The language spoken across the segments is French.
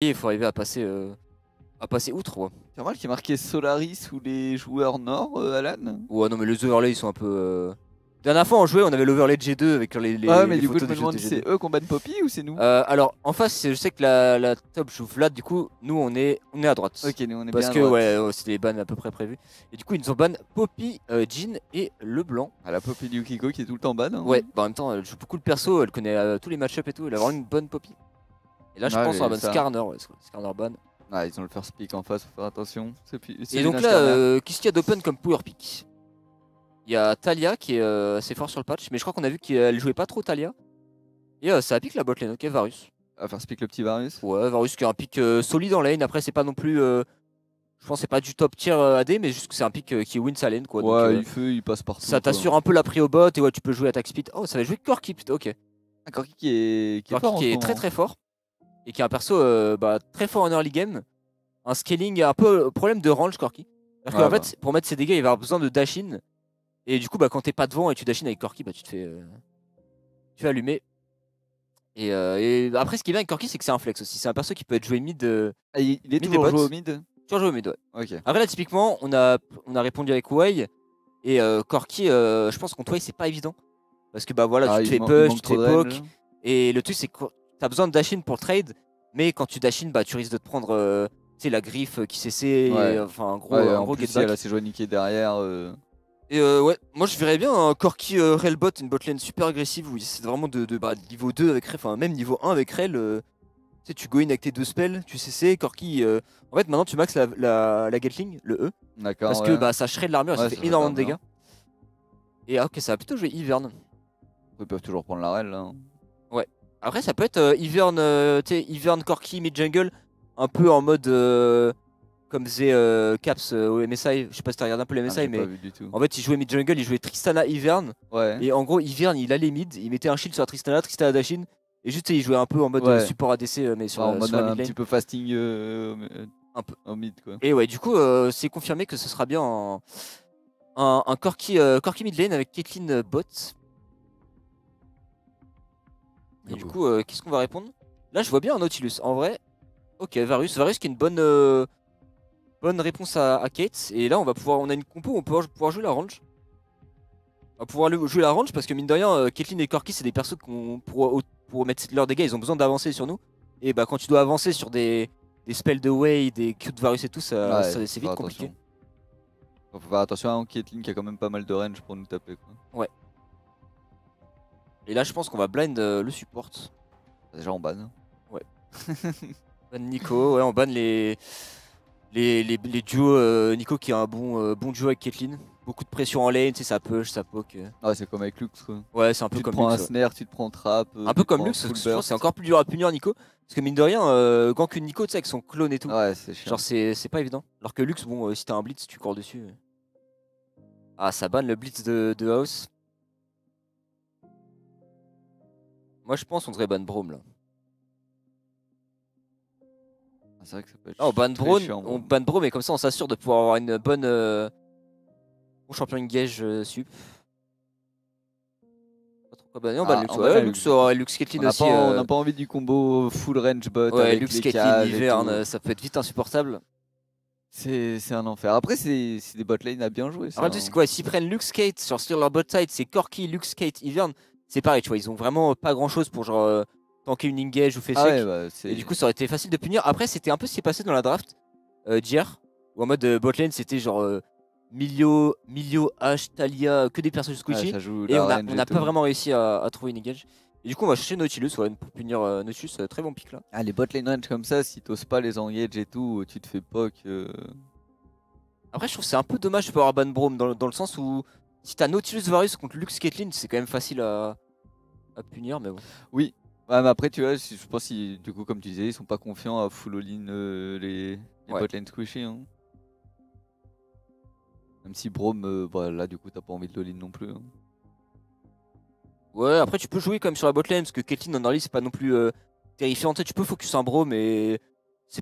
Et il faut arriver à passer outre, quoi. C'est normal qu'il y ait marqué Solaris ou les joueurs nord, Alan? Ouais, non, mais les overlays, ils sont un peu. Dernière fois, on jouait, on avait l'overlay de G2 avec Ouais, mais les du coup, je photos me des joueurs demande de si G2. c'est eux qu'on ban Poppy ou c'est nous? Alors, en face, je sais que la top joue Vlad, du coup, nous, on est à droite. Ok, nous on est Parce bien à que, droite. ouais, c'était les bans à peu près prévus. Et du coup, ils nous ont ban Poppy, Jhin et Leblanc. Ah, la Poppy Yukiko qui est tout le temps ban. Hein. Ouais, bah en même temps, elle joue beaucoup le perso, elle connaît tous les match-ups et tout, elle a vraiment une bonne Poppy. Et là, je Ouais, pense on va mais ban ça. Skarner, ouais, Skarner ban. Ah, ils ont le first pick en face, faut faire attention. C'est Et donc Luna là, Skarner. qu'est-ce qu'il y a d'open comme power pick? Il y a Talia qui est assez fort sur le patch, mais je crois qu'on a vu qu'elle jouait pas trop Talia. Et ça pique la botlane, ok, Varus. À faire pick le petit Varus. Ouais, Varus qui a un pick solide en lane, après c'est pas non plus... je pense que c'est pas du top tier AD, mais juste que c'est un pick qui win sa lane, quoi. Donc Ouais, il passe partout. ça Quoi. t'assure un peu la prio bot, et ouais, tu peux jouer attack speed. Oh, ça va jouer Corki, putain, ok. Un Corki qui est Corki fort en qui ce est très moment. très fort, et qui a un perso très fort en early game. Un scaling, un peu problème de range, Corki. Parce Ouais, qu'en bah. fait, pour mettre ses dégâts, il va avoir besoin de dash in. Et du coup, bah, quand t'es pas devant et tu dash in avec Corki, bah, tu fais allumer. Et après, ce qui est bien avec Corki, c'est que c'est un flex aussi. C'est un perso qui peut être joué mid, Ah, il est mid et toujours bot. joué au mid? Toujours joué au mid, ouais. Ok. Après, là, typiquement, on a répondu avec Wei. Et Corki, je pense qu'on Wei, c'est pas évident. Parce que bah voilà, tu Ah, te fais il push, tu manque te trop fais de poke. range. Et le truc, c'est que t'as besoin de dash in pour le trade. Mais quand tu dash in, bah, tu risques de te prendre tu sais, la griffe qui cesse. Et, Ouais. enfin, Ouais, un en gros plus, get si elle back. a ses joueurs niqués derrière. Et ouais, moi je verrais bien un Corki Railbot, une botlane super agressive où il essaie vraiment de niveau 2 avec Rel, enfin même niveau 1 avec Rel. Tu sais, tu go in avec tes deux spells, tu CC, Corki. En fait, maintenant tu max la Gatling, le E. D'accord, Parce que ouais. bah, ça shred l'armure et ça Ouais, fait ça énormément prépare de dégâts. bien. Et ok, ça va plutôt jouer Ivern. Ils peuvent toujours prendre la rel là. Hein. Ouais. Après, ça peut être Ivern, tu sais, Ivern Corki mid-jungle, un peu en mode comme faisait Caps au MSI. Je sais pas si t'as regardé un peu le Ah, MSI, j'ai pas mais vu du tout. en fait, il jouait mid-jungle, il jouait Tristana Ivern. Ouais. Et en gros, Ivern, il allait mid, il mettait un shield sur Tristana, Tristana Dashin. Et juste, il jouait un peu en mode Ouais. support ADC, mais sur Enfin, en mode sur la un mid petit lane. peu fasting Un peu. en mid quoi. Et ouais, du coup, c'est confirmé que ce sera bien un Corki, Corki mid lane avec Caitlyn bot. Et du coup, qu'est-ce qu'on va répondre? Là, je vois bien un Nautilus. En vrai, ok, Varus. Varus qui est une bonne réponse à Kate. Et là, on a une compo où on peut pouvoir jouer la range. On va pouvoir jouer la range parce que mine de rien, Caitlyn et Corki, c'est des persos pour mettre leurs dégâts, ils ont besoin d'avancer sur nous. Et bah, quand tu dois avancer sur des spells de Wei, des Q de Varus et tout, Ouais, c'est faut vite faire compliqué. attention. Faut faire attention à Caitlyn qui a quand même pas mal de range pour nous taper quoi. Ouais. Et là, je pense qu'on va blind le support. Déjà on ban. Ouais. Ban Nico, ouais, on ban les duos. Nico qui a un bon duo avec Caitlyn. Beaucoup de pression en lane, tu sais, ça push, ça poke. Ouais, c'est comme avec Lux quoi. Ouais, c'est un peu Tu te comme prends un Lux. Ouais. snare, tu te prends trap. Un Tu peu te comme prends Lux, full parce que je pense que c'est burst. encore plus dur à punir Nico. Parce que mine de rien, Gank Nico, tu sais, avec son clone et tout. Ouais, c'est chiant. Genre, c'est pas évident. Alors que Lux, bon, si t'as un blitz, tu cours dessus. Ah, ça banne le blitz de House. Moi, je pense qu'on devrait ban Braum là. Ah, c'est vrai que ça peut être Ah, on ban très Braum, chiant. on ban Braum, et comme ça, on s'assure de pouvoir avoir une bon champion engage sup. Pas trop quoi banner, on ban Lux. on ban Ouais, la Lux, Lux. Lux Caitlyn On aussi. n'a pas envie du combo full range bot Ouais, avec Lux les Caitlyn, cages et Ivern, tout. ça peut être vite insupportable. C'est un enfer. Après, c'est des bot lane à bien jouer. Ça, Alors, tu sais, c'est quoi? S'ils prennent Lux Kate sur leur bot side, c'est Corki, Lux Kate, Ivern. C'est pareil, tu vois, ils ont vraiment pas grand chose pour genre tanker une engage ou Ah ouais, sec. bah, Et du coup, ça aurait été facile de punir. Après, c'était un peu ce qui s'est passé dans la draft d'hier. Où en mode bot lane, c'était genre Milio, H, Talia, que des personnages ouais, squishy. ça joue Et la on range et n'a pas tout. vraiment réussi à trouver une engage. Et du coup, on va chercher Nautilus ouais, pour punir Nautilus. Très bon pick là. Ah, les bot lane range comme ça, si t'oses pas les engage et tout, tu te fais poke. Après, je trouve que c'est un peu dommage pour avoir ban Braum dans le sens où si t'as Nautilus Varus contre Lux Caitlyn, c'est quand même facile à punir, mais bon. Oui. Ouais, mais après, tu vois, je pense que du coup, comme tu disais, ils sont pas confiants à full all-in les Ouais. bot lane squishy. Hein. Même si Braum, bah, là, du coup, t'as pas envie de all-in non plus. Hein. Ouais, après tu peux jouer quand même sur la botlane parce que Caitlyn en early c'est pas non plus terrifiant. Tu sais, tu peux focus un bro, mais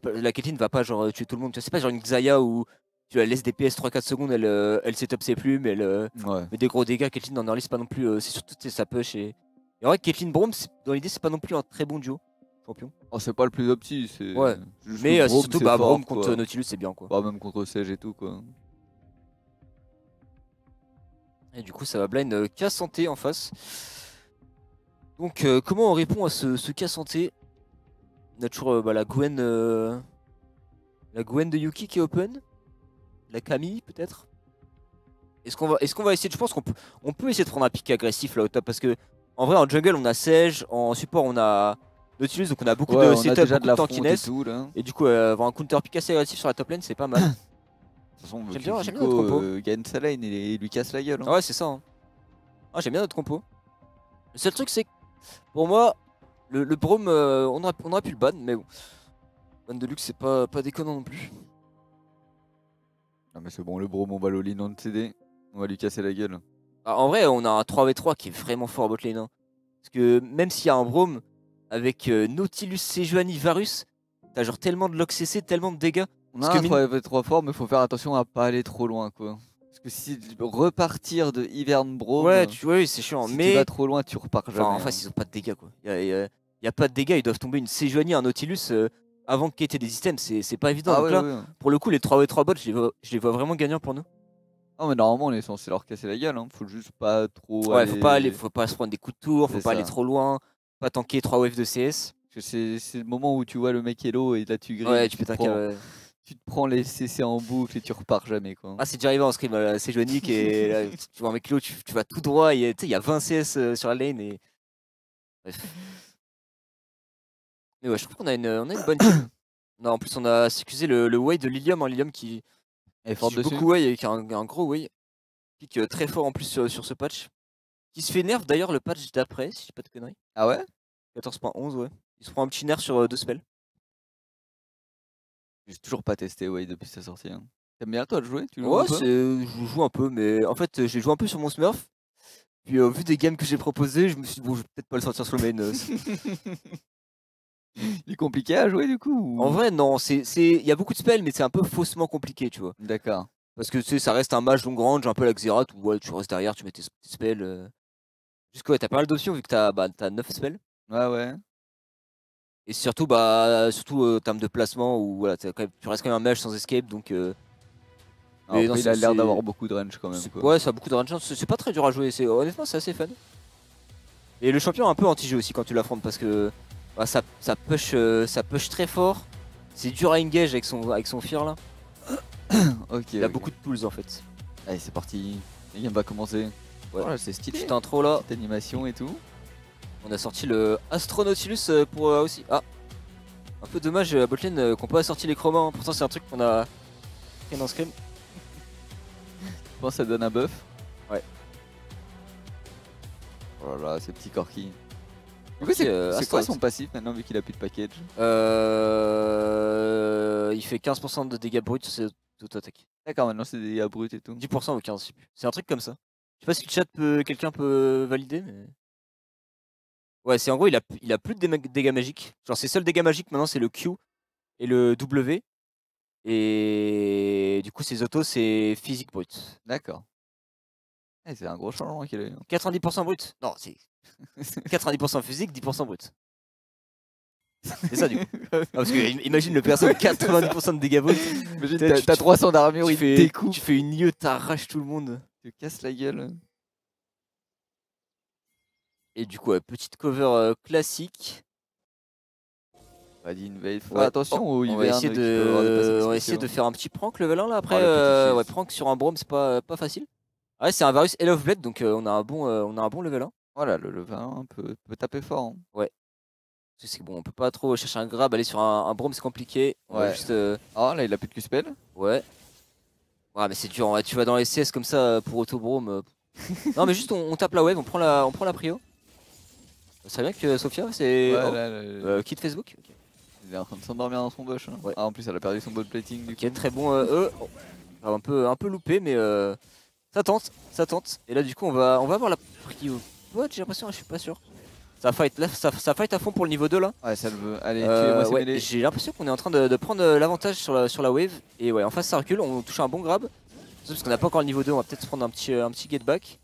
la Caitlyn va pas genre tuer tout le monde. C'est pas genre une Xayah où tu la laisses DPS 3-4 secondes, elle setup ses plumes, elle Ouais. met des gros dégâts. Caitlyn en early c'est pas non plus. C'est surtout sa push et en vrai, Caitlyn Braum, dans l'idée, c'est pas non plus un très bon duo. champion. Oh, c'est pas le plus opti, c'est. Ouais. juste Mais que c'est Braum, surtout c'est bah, fort, Braum contre quoi. Nautilus, c'est bien quoi. Bah, même contre Sage et tout quoi. Et du coup, ça va blind K santé en face. Donc, comment on répond à ce K santé? On a toujours bah, la Gwen de Yuki qui est open. La Camille peut-être. Est-ce qu'on va essayer je pense qu'on peut essayer de prendre un pick agressif là au top parce que en vrai en jungle on a Sage, en support on a Nautilus donc on a beaucoup Ouais, de on a setup, déjà de beaucoup de la front et tankiness. tout là. Et du coup avoir un counter pick assez agressif sur la top lane c'est pas mal. De toute façon, J'aime bien notre Kiko compo. gagne sa lane et lui casse la gueule. Hein. Ouais c'est ça. Hein. Ah, j'aime bien notre compo. Le seul truc c'est que pour moi le Braum on aurait pu le ban mais bon. Ban de luxe c'est pas déconnant non plus. Non mais c'est bon, le Braum on va l'all-in on CD. On va lui casser la gueule. Ah, en vrai on a un 3v3 qui est vraiment fort à bot lane. Hein. Parce que même s'il y a un Braum avec Nautilus, Sejuani, Varus, t'as genre tellement de lock CC, tellement de dégâts. On Parce a un que 3v3 fort mais faut faire attention à pas aller trop loin quoi. Parce que si repartir de Ivern Braum, ouais, c'est chiant. si mais tu vas trop loin tu repars jamais. en face, ils ont pas de dégâts quoi. Y a pas de dégâts, ils doivent tomber une Sejuani, un Nautilus avant qu'il y ait des systèmes, c'est pas évident. Ah Donc ouais, là, ouais. pour le coup, les 3v3 bots, je les vois vraiment gagnants pour nous. Non mais normalement on est censé leur casser la gueule, hein. Faut juste pas trop Ouais, aller... faut pas se prendre des coups de tour, faut C'est pas aller ça. trop loin, pas tanker 3 waves de CS. Parce que c'est le moment où tu vois le mec hello et là tu grilles, Ouais, tu peux tanker. tu te prends les CC en boucle et tu repars jamais quoi. Ah, c'est déjà arrivé en scrim, Sejuani qui est là, tu vois un mec low, tu vas tout droit, il y a 20 CS sur la lane et. Bref. Mais ouais, je trouve qu'on a on a une bonne team. Non, en plus, on a excusé le way de Lilium, hein, Lilium qui Elle est forte joue dessus. beaucoup way et qui a un gros way. Pique très fort en plus sur ce patch. Qui se fait nerf d'ailleurs le patch d'après, si je dis pas de conneries. Ah ouais? 14.11, ouais. Il se prend un petit nerf sur 2 spells. J'ai toujours pas testé Way depuis sa sortie. Hein. T'aimes bien toi de jouer? Tu joues Ouais, un peu? je joue un peu, mais en fait, j'ai joué un peu sur mon Smurf. Puis au vu des games que j'ai proposés, je me suis dit, bon, je vais peut-être pas le sortir sur le main. Il est compliqué à jouer du coup En vrai, non, il y a beaucoup de spells, mais c'est un peu faussement compliqué, tu vois. D'accord. Parce que tu sais, ça reste un mage long range, un peu la Xerath, où ouais, tu restes derrière, tu mets tes spells. Jusqu'à ouais, t'as pas mal d'options vu que t'as 9 spells. Ouais ouais. Et surtout, en termes de placement, où voilà, tu restes quand même un mage sans escape, donc. Alors, Mais non, après, il a l'air d'avoir beaucoup de range quand même. Quoi. Ouais, ça a beaucoup de range. C'est pas très dur à jouer, honnêtement, c'est assez fun. Et le champion est un peu anti-jeu aussi quand tu l'affrontes, parce que bah, ça push très fort. C'est dur à engage avec son fear là. Ok. Il a beaucoup de tools en fait. Allez, c'est parti. La game va commencer. Ouais. Voilà, c'est stylé. Petite intro là. Petite animation et tout. On a sorti le Astronautilus pour aussi. Ah, un peu dommage à botlane qu'on pas sorti les chromas. Hein. Pourtant, c'est un truc qu'on a fait dans Scrim. Je pense que ça donne un buff. Ouais. Oh là là, ce petit Corki. Du coup, Ok, c'est quoi Astrite. son passif maintenant vu qu'il a plus de package? Il fait 15% de dégâts bruts sur ses auto-attaques. D'accord, maintenant c'est des dégâts bruts et tout. 10% ou 15, je sais plus. C'est un truc comme ça. Je sais pas si le chat quelqu'un peut valider, mais. Ouais, c'est en gros, il a plus de dégâts magiques. Genre, ses seuls dégâts magiques maintenant, c'est le Q et le W. Et du coup, ses autos, c'est physique brut. D'accord. Eh, c'est un gros changement qu'il a eu. 90% brut. Non, c'est 90% physique, 10% brut. C'est ça du coup. Ah, parce que imagine le perso 90% de dégâts bruts. Imagine, Tu- t'as 300 d'armure, tu il te fais, découpe. tu fais une lieu, t'arraches tout le monde. Tu te casses la gueule. Et du coup, petite cover classique. Pas d'invade. Faut Ouais. faire attention aux On va hivernes essayer qui peuvent avoir des passifs on va spéciaux. essayer de faire un petit prank level 1 là après. Oh, le petit cheese. Ouais, prank sur un Braum, c'est pas facile. Ouais, c'est un Varus Hell of Blade, donc on a un bon level 1. Voilà, le 20 peut taper fort. Hein. Ouais. C'est bon, on peut pas trop chercher un grab, aller sur un Braum, c'est compliqué. On va Ouais. juste. Oh, là, il a plus de Q-spell. Ouais. Ouais, mais c'est dur. Ouais, tu vas dans les CS comme ça pour auto Braum. Non, mais juste on tape la wave, on prend la prio. Ça bien que Sophia, c'est. Ouais, Oh, là, quitte Facebook. Ok, il est en train de s'endormir dans son bush. Hein. Ouais. Ah, en plus, elle a perdu son bot plating du coup. Ok, très bon. Oh. Un peu loupé, mais ça tente. Et là, du coup, on va avoir la prio. Ouais, j'ai l'impression, je suis pas sûr. Ça fight, là, ça fight à fond pour le niveau 2 là. Ouais, ça le veut. Allez, tuez-moi ces Ouais, mêlées. j'ai l'impression qu'on est en train de prendre l'avantage sur la wave. Et ouais, en face ça recule, on touche un bon grab. Parce qu'on n'a pas encore le niveau 2, on va peut-être se prendre un petit get back.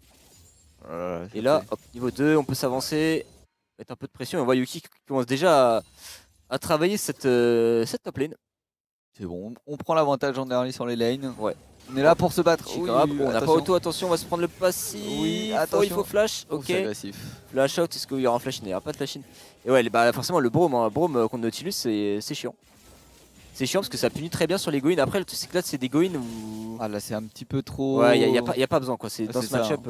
Oh là là, Et là, hop, niveau 2, on peut s'avancer. mettre un peu de pression. Et on voit Yuki qui commence déjà à travailler cette top lane. C'est bon, on prend l'avantage en early sur les lanes. Ouais. On est là pour se battre. Oui, bon, on n'a pas auto, attention, on va se prendre le passif. Oui, il faut flash. Ok. Agressif. Flash out, est-ce qu'il y aura un flash? Il n'y aura pas de flash in. Et ouais, bah, forcément, le Braum, hein, Braum contre Nautilus, c'est chiant. C'est chiant parce que ça punit très bien sur les Goin. Après, c'est que là, c'est des Goin où. Ah là, c'est un petit peu trop. Ouais, il n'y a pas besoin quoi. C'est dans ce ça, match-up.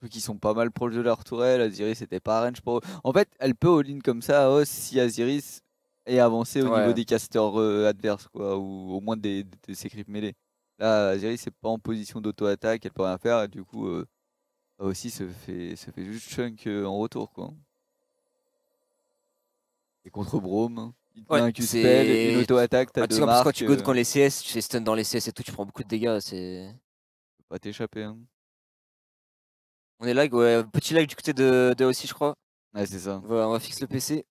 Ceux qui sont pas mal proches de leur tourelle. Aziris, c'était pas range pour eux. En fait, elle peut all-in comme ça si Aziris est avancé au niveau des casters adverses, quoi, ou au moins de ses creeps mêlés. Là, Aziris, c'est pas en position d'auto-attaque, elle peut rien faire, et du coup, aussi, ça fait juste chunk en retour, quoi. Et contre Braum, il te met un Q-spell, une auto-attaque, t'as deux marques. Quand tu goes quand les CS, tu fais stun dans les CS et tout, tu prends beaucoup de dégâts. C'est. Tu peux pas t'échapper. Hein. On est lag, ouais, petit lag du côté de aussi, je crois. Ouais, c'est ça. On va fixer le PC.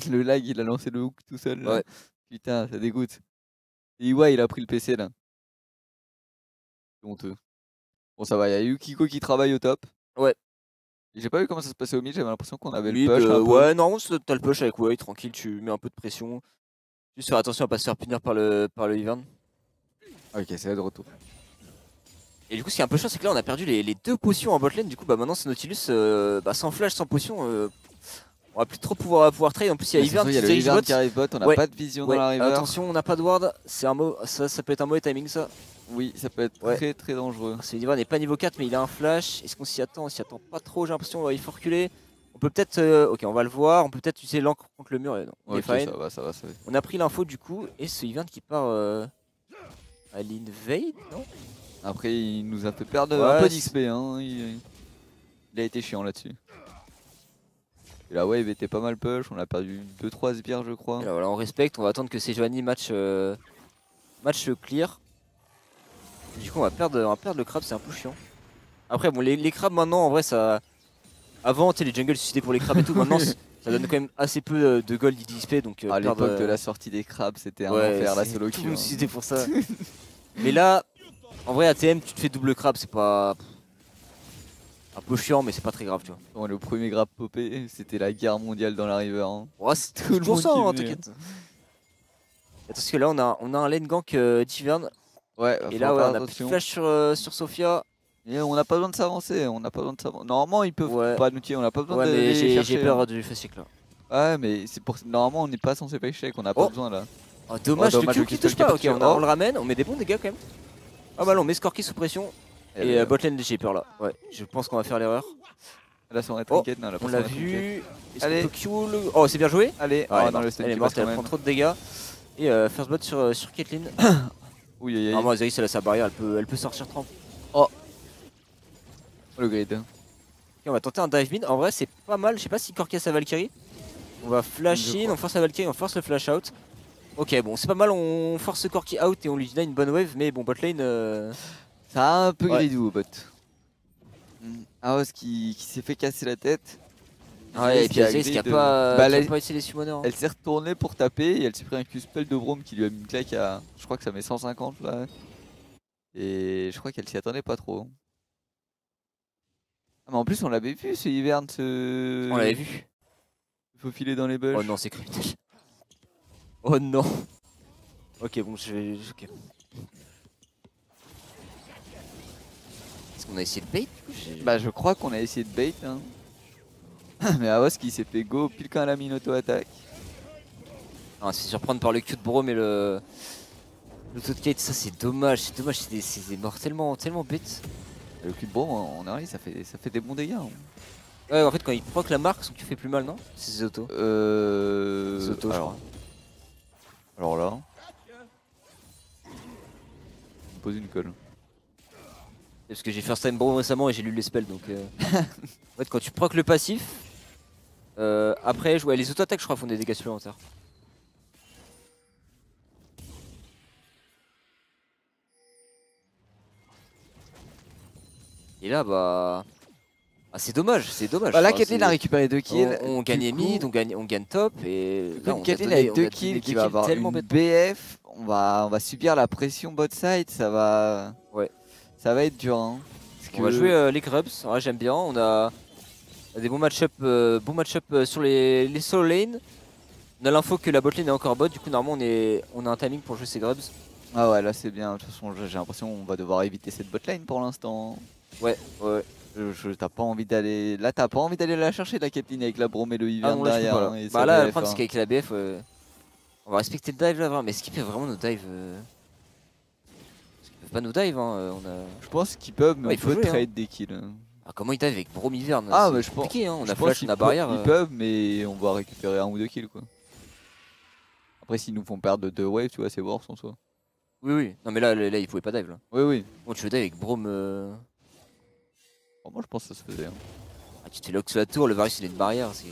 Le lag, il a lancé le hook tout seul. Là. Ouais. Putain, ça dégoûte. Et ouais, il a pris le PC là. C'est honteux. Bon, ça va, il y a Yukiko qui travaille au top. Ouais. J'ai pas vu comment ça se passait au mid, j'avais l'impression qu'on avait Mid, le push. ouais, non, t'as le push avec Way, tranquille, tu mets un peu de pression. Juste faire attention à pas se faire punir par le Ivern. Ok, c'est là de retour. Et du coup, ce qui est un peu chiant, c'est que là, on a perdu les deux potions en botlane. Du coup, bah maintenant, c'est Nautilus sans flash, sans potion. On va plus trop pouvoir trade. En plus, il y a Ivern qui se dirige bot. Qui arrive bot, on a pas de vision dans la river. Attention, on n'a pas de ward. C'est un ça peut être un mauvais timing, ça. Oui, ça peut être très très dangereux. Ce Ivern n'est pas niveau 4, mais il a un flash. Est-ce qu'on s'y attend? On s'y attend pas trop, j'ai l'impression. Il faut reculer. On peut peut-être. Ok, on va le voir. On peut peut-être utiliser l'encre contre le mur. Non, okay, ça va. On a pris l'info du coup. Et ce Ivern qui part à l'invade, non? Après, il nous a fait perdre un peu d'XP. Hein. Il a été chiant là-dessus. Et la wave était pas mal push. On a perdu 2-3 sbires, je crois. Et là, voilà, on respecte. On va attendre que Sejuani match clear. Du coup, on va perdre le crabe. C'est un peu chiant. Après, bon, les crabes maintenant, en vrai, ça. Avant, tu sais, les jungles suscités pour les crabes et tout. Maintenant, ça donne quand même assez peu de gold d'XP. Donc, à l'époque de la sortie des crabes, c'était un enfer la solo queue. C'était pour ça. Mais là, en vrai, ATM, tu te fais double crabe, c'est pas. Un peu chiant, mais c'est pas très grave, tu vois. Bon, le premier grab popé, c'était la guerre mondiale dans la river. Hein. Ouais, c'est toujours ça, hein, t'inquiète. Parce que là, on a un lane gank d'Ivern. Ouais, et là, ouais, on a plus de flash sur Sophia. Et on n'a pas besoin de s'avancer, Normalement, ils peuvent pas nous tuer, on n'a pas besoin de mais chercher. J'ai peur du face check là. Ouais, mais c'est pour. Normalement, on n'est pas censé face check, on n'a pas besoin là. Oh, dommage, le Q qui touche pas. Ok, on le ramène, on met des bons dégâts quand même. Ah bah là, on met Skorky sous pression. Et botlane, j'ai peur là. Ouais, je pense qu'on va faire l'erreur. Là, son trinket, non, on l'a vu. Allez. Oh, c'est bien joué. Allez, elle est morte, elle prend trop de dégâts. Et first bot sur Caitlyn. Oui, normalement, Azaris, elle a sa barrière, elle peut sortir 30. Oh, le grid. Ok, on va tenter un dive mid. En vrai, c'est pas mal. Je sais pas si Corki a sa Valkyrie. On va flash in, on force la Valkyrie, on force le flash out. Ok, bon, c'est pas mal. On force Corki out et on lui donne une bonne wave. Mais bon, botlane. Ça a un peu gridou au bot. Aos qui s'est fait casser la tête. Ouais, et puis Azaris qui a pas essayé les summoners. Elle s'est retournée pour taper et elle s'est pris un Q-spell de Braum qui lui a mis une claque à. Je crois que ça met 150 là. Et je crois qu'elle s'y attendait pas trop. Ah, mais en plus, on l'avait vu ce Ivern se. On l'avait vu. Il faut filer dans les bush. Oh non, c'est criminel. Oh non. Ok, bon, je vais. Ok. Est-ce qu'on a essayé de bait du coup? Bah, je crois qu'on a essayé de bait. Hein. Mais Aos qui s'est fait go pile quand elle a mis une auto-attaque. Ah, c'est surprendre par le Q de Braum et le taux de Kate, ça c'est dommage, c'est mort tellement bête. Le Q de Braum en early ça fait des bons dégâts. Hein. Ouais, en fait quand il proc la marque, son Q fait plus mal, non? C'est ses autos. Ses autos, je crois. Alors là. On me pose une colle. Parce que j'ai first time Braum récemment et j'ai lu les spells donc. En fait, quand tu proc le passif, après, les auto-attaques, je crois, font des dégâts supplémentaires. Et là, bah. Ah, c'est dommage, c'est dommage. Bah là, Caitlyn a récupéré 2 kills. On gagne mid, on gagne top. Et là, Caitlyn a 2 kills qui va avoir une BF. On va subir la pression bot side. Ça va être dur. Hein, on va jouer les grubs. Ouais, j'aime bien. On a On a des bons match-up sur les solo lane. On a l'info que la bot lane est encore bot, du coup normalement on a un timing pour jouer ces grubs. Ah ouais, là c'est bien, de toute façon j'ai l'impression qu'on va devoir éviter cette bot lane pour l'instant. Ouais. T'as pas envie d'aller. Là t'as pas envie d'aller la chercher la Caitlyn avec la Brome et le Ivern derrière. Là, Hein, et bah là le BF, problème hein. c'est qu'avec la BF, on va respecter le dive là, mais skipper vraiment nos dives. Parce qu'ils peuvent pas nous dive, hein. Je pense qu'ils peuvent, mais Ouais, on il faut peut jouer, trade des kills. Ah, comment ils dive avec Braum Ivern? Ah, c'est mais je pense. compliqué, hein. On a pense flash, on a barrière. Ils peuvent, mais on va récupérer 1 ou 2 kills quoi. Après, s'ils nous font perdre 2 waves, tu vois, c'est worse en soi. Oui. Non, mais là ils pouvaient pas dive là. Oui. Bon, tu le dive avec Braum. Bon, moi je pense que ça se faisait. Hein. Ah, tu te fais lock sur la tour, le Varus il a une barrière, c'est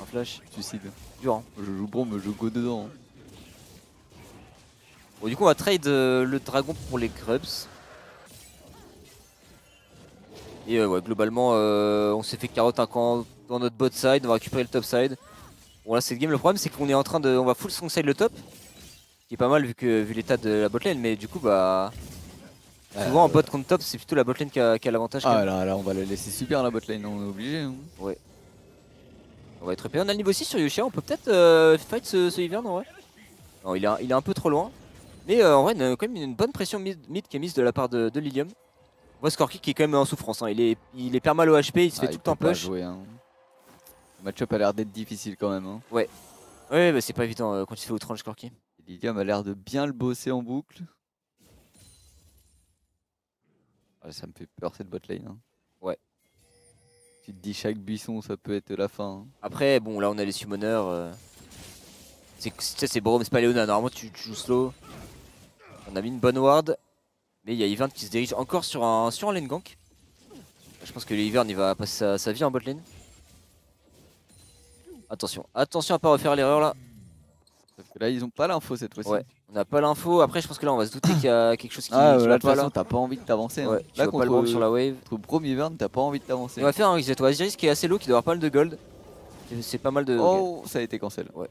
un flash. Suicide. Dur, hein. Je joue Brome, je go dedans. Hein. Bon, du coup, on va trade le dragon pour les grubs. Et ouais, globalement, on s'est fait carotte un camp dans notre bot side, on va récupérer le top side. Bon, là, c'est le game. Le problème, c'est qu'on est en train de. On va full strong side le top. Qui est pas mal vu l'état de la bot lane, mais du coup, bah. Souvent en bot contre top, c'est plutôt la bot lane qui a l'avantage. Ah là, on va la laisser subir la bot lane, on est obligé. Hein. Ouais. On va être épais. On a le niveau 6 sur Yoshia, on peut peut-être fight ce Ivern en vrai. Non, il est un peu trop loin. Mais en vrai, on a quand même une bonne pression mid qui est mise de la part de Lilium. On voit Skorky qui est quand même en souffrance. Hein. Il est pas mal au HP, il se fait tout le temps push. Jouer, hein. Le match-up a l'air d'être difficile quand même. Hein. Ouais, bah, c'est pas évident quand il se fait outrange Skorky. Lilium a l'air de bien le bosser en boucle. Ah, ça me fait peur cette bot lane. Hein. Ouais. Tu te dis chaque buisson ça peut être la fin. Hein. Après, bon, là on a les summoners. C'est Braum, c'est pas Léona. Normalement, tu joues slow. On a mis une bonne ward. Mais il y a Ivern qui se dirige encore sur un lane gank. Je pense que Ivern il va passer sa vie en bot lane. Attention à pas refaire l'erreur là. Parce que là ils ont pas l'info cette fois-ci. Ouais, on n'a pas l'info. Après, je pense que là on va se douter qu'il y a quelque chose qui là, va de toute pas façon, là. t'as pas envie de t'avancer. Ouais, Hein. tu vas pas le Braum sur la wave. Contre Braum Ivern, t'as pas envie de t'avancer. On va faire un reset. Osiris qui est assez low, qui doit avoir pas mal de gold. C'est pas mal de. Oh, ça a été cancel. Ouais.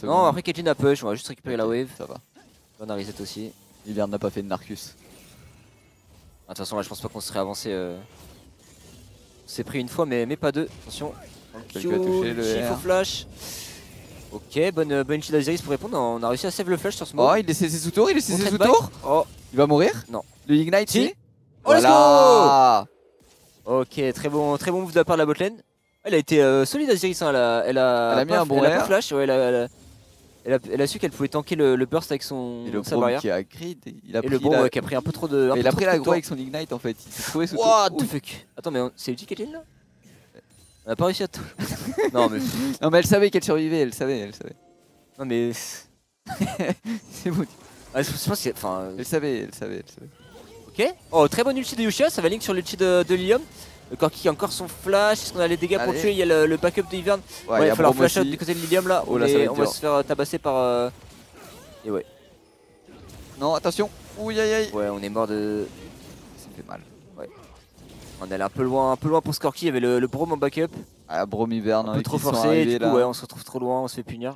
Non, après Caitlyn a push, on va juste récupérer la wave. Ça va. On a reset aussi. Ivern n'a pas fait de Narcus. De toute façon, là je pense pas qu'on serait avancé. On s'est pris une fois, mais pas deux. Attention. Quelqu'un a touché le Chiffre flash. Ok, bonne ult d'Asiris pour répondre. On a réussi à save le flash sur ce move. Oh, il laisse ses sous-tours, Oh, il va mourir? Non. Le Ignite, Si. Oh, voilà. Ok, très bon move de la part de la botlane. Elle a été solide Asiris, hein. Elle a mis un bon air. pas flash, ouais, elle a su qu'elle pouvait tanker le burst avec sa barrière. Qui a grid, il a Et pris le Braum qui a pris un peu trop de. Il a pris la gros avec son Ignite en fait. Il s'est trouvé sous What the fuck. Attends, mais c'est ulti Caitlyn là? On a pas réussi à tout. Non mais. Non mais elle savait qu'elle survivait, elle savait. Non mais. C'est bon. Ah, je pense que. Enfin. Elle savait. Ok. Oh, très bonne ulti de Yoshia, ça va link sur l'ulti de Lilium. Le Corki qui a encore son flash, est-ce qu'on a les dégâts pour tuer? Il y a le backup de Ivern. Ouais, il va falloir flash out du côté de Lilium là. Oh là, on va se faire tabasser par. Et ouais. Non, attention. Ouh, aïe. Ouais, on est mort de. Ça me fait mal. Ouais. On est allé un peu loin pour Skorky, il y avait le Braum en backup. Ah, Braum Ivern, un peu trop forcé, du coup ouais, on se retrouve trop loin, on se fait punir.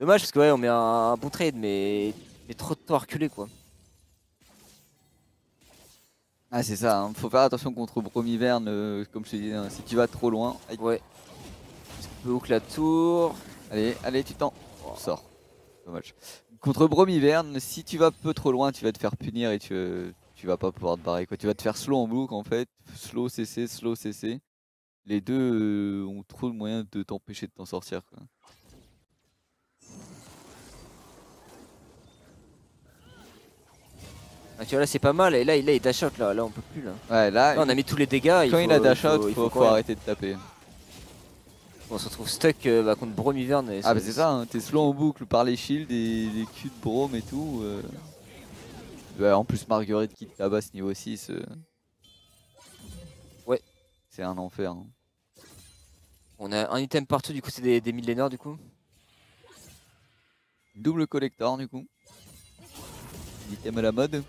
Dommage parce que ouais, on met un bon trade, mais trop de temps à reculer quoi. Ah c'est ça, hein. Faut faire attention contre Braum Ivern, comme je te disais, hein, si tu vas trop loin. Aïe. Ouais. Est-ce qu'on peut hook la tour? Allez, tu t'en sors. Dommage. Contre Braum Ivern, si tu vas peu trop loin, tu vas te faire punir et tu vas pas pouvoir te barrer quoi. Tu vas te faire slow en boucle en fait, slow CC. Les deux ont trop de moyens de t'empêcher de t'en sortir quoi. Ah, tu vois là c'est pas mal, et là il dash out là on peut plus là. Ouais là on a mis tous les dégâts. Quand il a dash out, faut arrêter de taper. On se retrouve stuck contre Braum Ivern. Ah bah c'est ça, hein, t'es slow en boucle par les shields et les Q de Braum et tout. Bah, en plus Marguerite qui te tabasse niveau 6. Ouais. C'est un enfer. Hein. On a un item partout, du coup c'est des millénaires du coup. Double collector du coup. Item à la mode.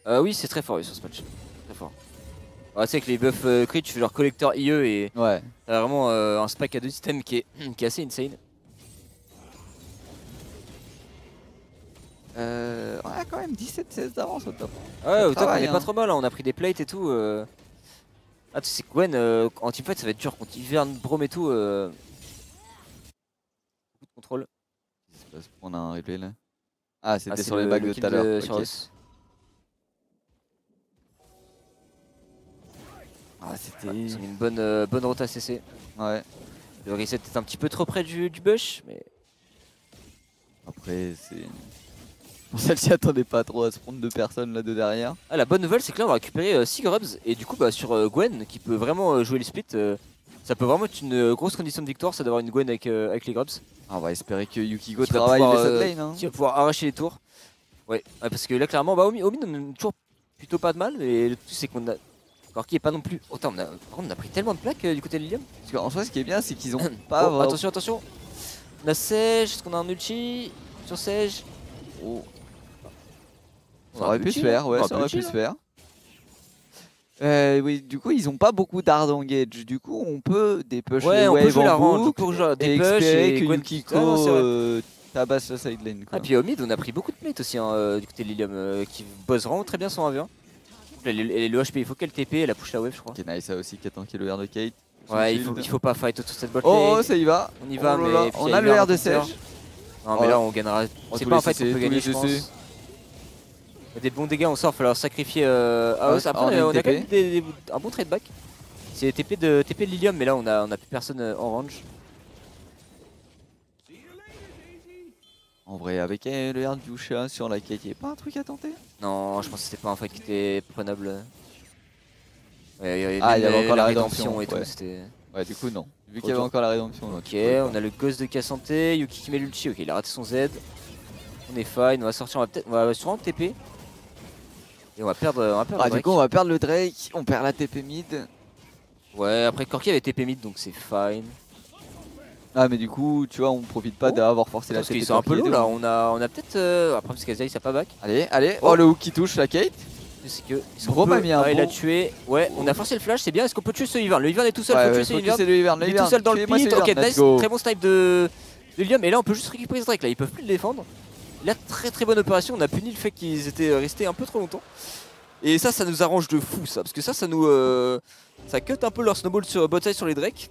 Oui c'est très fort sur ce match. Très fort. Ah, tu sais que les buffs crit, tu fais genre collector IE et ouais. t'as vraiment un spike à 2 items qui est assez insane. Ouais quand même 17-16 d'avance au top. Ouais au top on est pas trop mal, hein. On a pris des plates et tout. Ah, tu sais que Gwen, en teamfight, ça va être dur contre Ivern, Braum et tout. Beaucoup de contrôle. C'est parce qu'on a un replay là. Ah, c'était c'est sur les bagues de kill tout à l'heure. sur Ok. House. Ah, c'était. Ils ont mis une bonne rota CC. Ouais. Le reset est un petit peu trop près du bush, mais. Après, c'est. Pour celle-ci, attendait pas trop à se prendre 2 personnes là de derrière. Ah, la bonne nouvelle, c'est que là, on va récupérer 6 grubs. Et du coup, bah, sur Gwen, qui peut vraiment jouer les splits, ça peut vraiment être une grosse condition de victoire, ça d'avoir une Gwen avec les grubs. Ah, on va espérer que Yukiko Qui va travaille pouvoir, les lane. Hein. Qui va pouvoir arracher les tours. Ouais, parce que là, clairement, bah, Omin, on a toujours plutôt pas de mal. Mais le truc, c'est qu'on a. Corki est pas non plus. Oh, par contre, on a pris tellement de plaques du côté de Lilium. Parce qu'en soi, ce qui est bien, c'est qu'ils ont pas. Oh, attention, attention. On a Sage, est-ce qu'on a un ulti sur Sage? Oh. Ça aurait pu se faire, ouais, ça aurait pu se faire. Oui, du coup, ils ont pas beaucoup d'hard engage. Du coup, on peut dépush les on peut waves jouer la en range, on boucle peut jouer des et push espérer et que Gwen Yukiko tabasse la side lane. Quoi. Ah, puis au mid, on a pris beaucoup de plates aussi du côté de Lilium qui bosse vraiment très bien son 1v1. Le HP, il faut qu'elle TP, elle a push la wave, je crois. Ok, nice, ça aussi qui attend qu'il y ait le R de Kate. Ouais, il faut pas fight autour de cette bot Oh, ça y va. On y va, oh mais on a le R de Sage. Non, mais là, on gagnera. C'est pas un fight qu'on peut gagner, je pense. Il y a des bons dégâts, on sort, il va falloir sacrifier. Après, on a quand même un bon trade back. C'est TP de Lilium, mais là, on a plus personne en range. En vrai, avec le R de Yusha sur la Kate, il n'y a pas un truc à tenter? Non, je pense que c'était pas un fight qui était prenable. Ouais, il y avait encore la rédemption et tout. Ouais. Ouais, du coup, non. Vu qu'il y avait encore la rédemption. Ok, on a le Ghost de Cassante, Yuki qui met l'ulti. Ok, il a raté son Z. On est fine, on va sortir, on va sûrement TP. Et on va perdre Drake. Du coup, on va perdre le Drake, on perd la TP mid. Ouais, après Corki avait TP mid, donc c'est fine. Ah, mais du coup, tu vois, on profite pas d'avoir forcé la TP. Parce qu'ils sont un peu low là, on a peut-être. Après, parce qu'Azai, ça pas back. Allez, allez. Oh, le hook qui touche la Kate. C'est que. Braum a mis un il a tué. Ouais, on a forcé le flash, c'est bien. Est-ce qu'on peut tuer ce Ivern? Le Ivern est tout seul, faut tuer ce Ivern. Il est tout seul dans le pit. Ok, nice, très bon snipe de Lilium. Et là, on peut juste récupérer ce Drake là, ils peuvent plus le défendre. Là, très bonne opération. On a puni le fait qu'ils étaient restés un peu trop longtemps. Et ça nous arrange de fou ça, parce que ça nous ça cut un peu leur snowball sur bot side sur les Drake.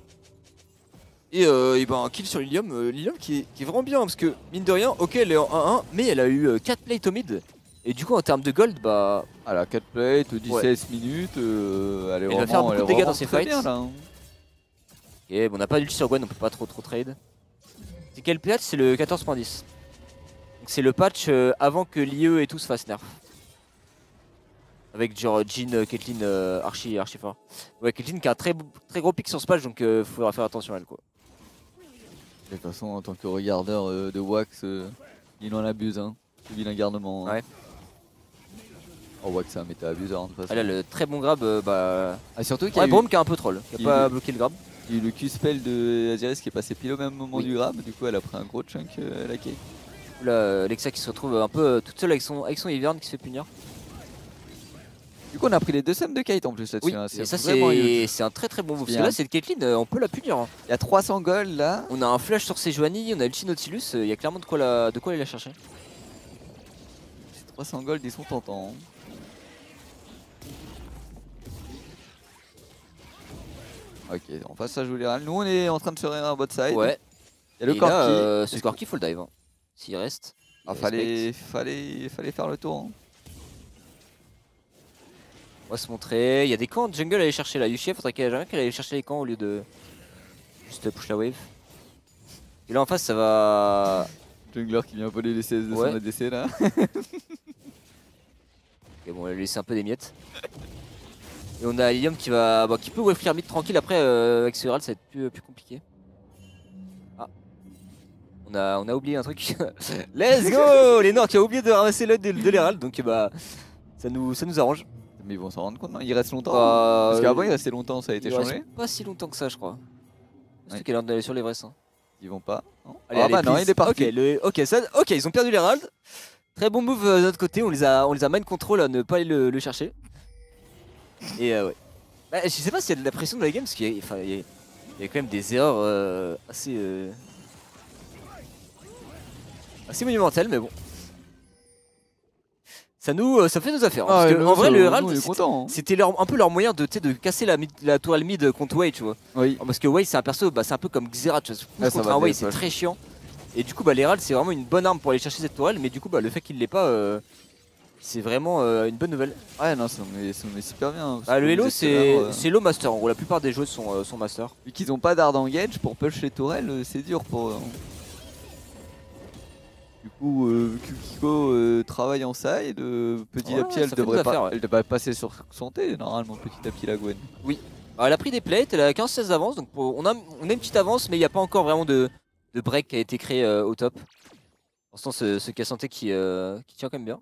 Et ben un kill sur Lilium, Lilium qui est vraiment bien, parce que mine de rien, ok elle est en 1-1, mais elle a eu 4 plates au mid. Et du coup en termes de gold, bah... Elle a 4 plates, 17 minutes, elle va faire beaucoup de dégâts dans ses fights. Bien, là, hein. Ok, bon on n'a pas d'ulti sur Gwen, on peut pas trop trade. C'est quel patch? C'est le 14.10. Donc c'est le patch avant que l'IE et tout se fasse nerf. Avec genre Jhin, Caitlyn archi fort. Ouais, Caitlyn qui a un très gros pic sur ce patch, donc faudra faire attention à elle quoi. De toute façon, en tant que regardeur de Wax, il en abuse, hein. Ce vilain garnement. Hein. Ouais. Oh, Wax c'est un méta abuseur hein, de toute façon. Ah là, le très bon grab, bah. Ah, surtout qu'il y a Braum qui est un peu troll, qui a pas bloqué le grab. Il y a eu le Q-spell de Aziris qui est passé pile au même moment du grab, du coup elle a pris un gros chunk la Kate. Là, Lexa qui se retrouve un peu toute seule avec son Ivern qui se fait punir. Du coup on a pris les 2 sums de Kate en plus là-dessus. Oui, hein. et ça c'est un très bon move. Parce que là c'est Caitlyn, on peut la punir. Hein. Il y a 300 gold là. On a un flash sur Sejuani, on a ulti Nautilus, il y a clairement de quoi aller la chercher. Ces 300 gold ils sont tentants. Hein. Ok, en face ça joue les râles. Nous on est en train de se réunir à bot side. Ouais. Il y a le Corki. Ce Corki faut le dive. Hein. S'il reste. Ah, fallait faire le tour. Hein. On va se montrer. Il y a des camps de jungle à aller chercher là. Yushia, faudrait qu'elle aille chercher les camps au lieu de juste push la wave. Et là en face ça va. Jungler qui vient voler les CS de son ADC là. Ok, bon, on va lui laisser un peu des miettes. Et on a Lilium qui peut wave clear mid tranquille après avec ce Herald ça va être plus compliqué. Ah. On a oublié un truc. Let's go. Les Noirs qui a oublié de ramasser l'œil de l'Herald donc bah ça nous arrange. Mais ils vont s'en rendre compte, non? Il reste longtemps parce qu'avant il restait longtemps, ça a été changé. Pas si longtemps que ça, je crois. C'est qu'elle est d'aller sur l'Everest. Hein. Ils vont pas. Non. Allez, allez, bah non, il est parti. Ok, ils ont perdu l'Herald. Très bon move de notre côté, on les a mind control à ne pas aller le chercher. Et ouais. Bah, je sais pas s'il y a de la pression dans la game parce qu'il y a quand même des erreurs assez monumentales, mais bon. ça fait nos affaires. Parce que en vrai, le Herald, c'était un peu leur moyen de casser la tourelle mid contre Wei, tu vois. Oui. Parce que Wei, c'est un perso, c'est un peu comme Xerath, tu vois. Contre un Wei, c'est très chiant. Et du coup, l'Herald, c'est vraiment une bonne arme pour aller chercher cette tourelle. Mais du coup, le fait qu'il l'ait pas, c'est vraiment une bonne nouvelle. Ouais, non, ça met super bien. Le Hello, c'est low master. En gros, la plupart des jeux sont master. Vu qu'ils ont pas d'ard engage pour push les tourelles, c'est dur pour eux. Du coup, Yukiko travaille en side, petit à petit elle devrait passer sur santé normalement, petit à petit la Gwen. Oui, elle a pris des plates, elle a 15-16 d'avance, donc on a une petite avance, mais il n'y a pas encore vraiment de break qui a été créé au top. Pour l'instant, ce Cassante qui tient quand même bien.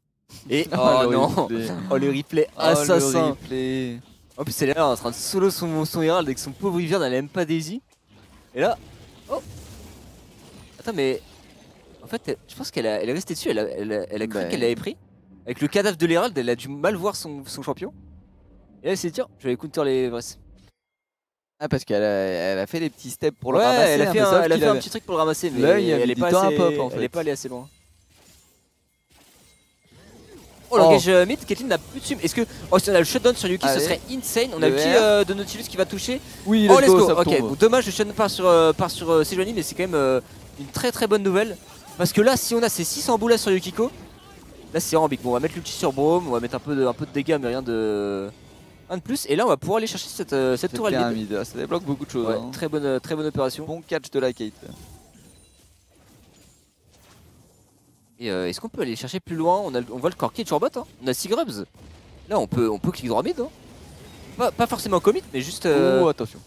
Et oh non, le replay assassin. Le replay. En plus, elle est là en train de solo son Herald avec son pauvre Ivern, elle a même pas Daisy. Et là, oh, attends, mais en fait, je pense qu'elle est restée dessus, elle a cru qu'elle l'avait pris. Avec le cadavre de l'Herald, elle a dû mal voir son champion. Et là, elle s'est dit, tiens, je vais counter les Vress. Ah, parce qu'elle a fait des petits steps pour le ramasser. Elle a fait un petit truc pour le ramasser, mais elle est pas allée assez loin. Oh, l'engage mid, Caitlyn n'a plus de sum. Est-ce que. Oh, si on a le shutdown sur Yuki, ce serait insane. On a le petit de Nautilus qui va toucher. Oui, let's go. Ok, bon, dommage, le shutdown part sur Sejuani, mais c'est quand même une très bonne nouvelle. Parce que là, si on a ces 600 boules sur Yukiko, là c'est vraiment big. Bon, on va mettre l'ulti sur Braum, on va mettre un peu de dégâts, mais rien de plus. Et là, on va pouvoir aller chercher cette tourelle mid. Ça débloque beaucoup de choses. Ouais, hein. très bonne opération. Bon catch de la Kate. Et est-ce qu'on peut aller chercher plus loin? On voit le Corki est toujours bot, hein. On a 6 grubs. Là on peut click droit mid, hein. Pas forcément commit, mais juste attention.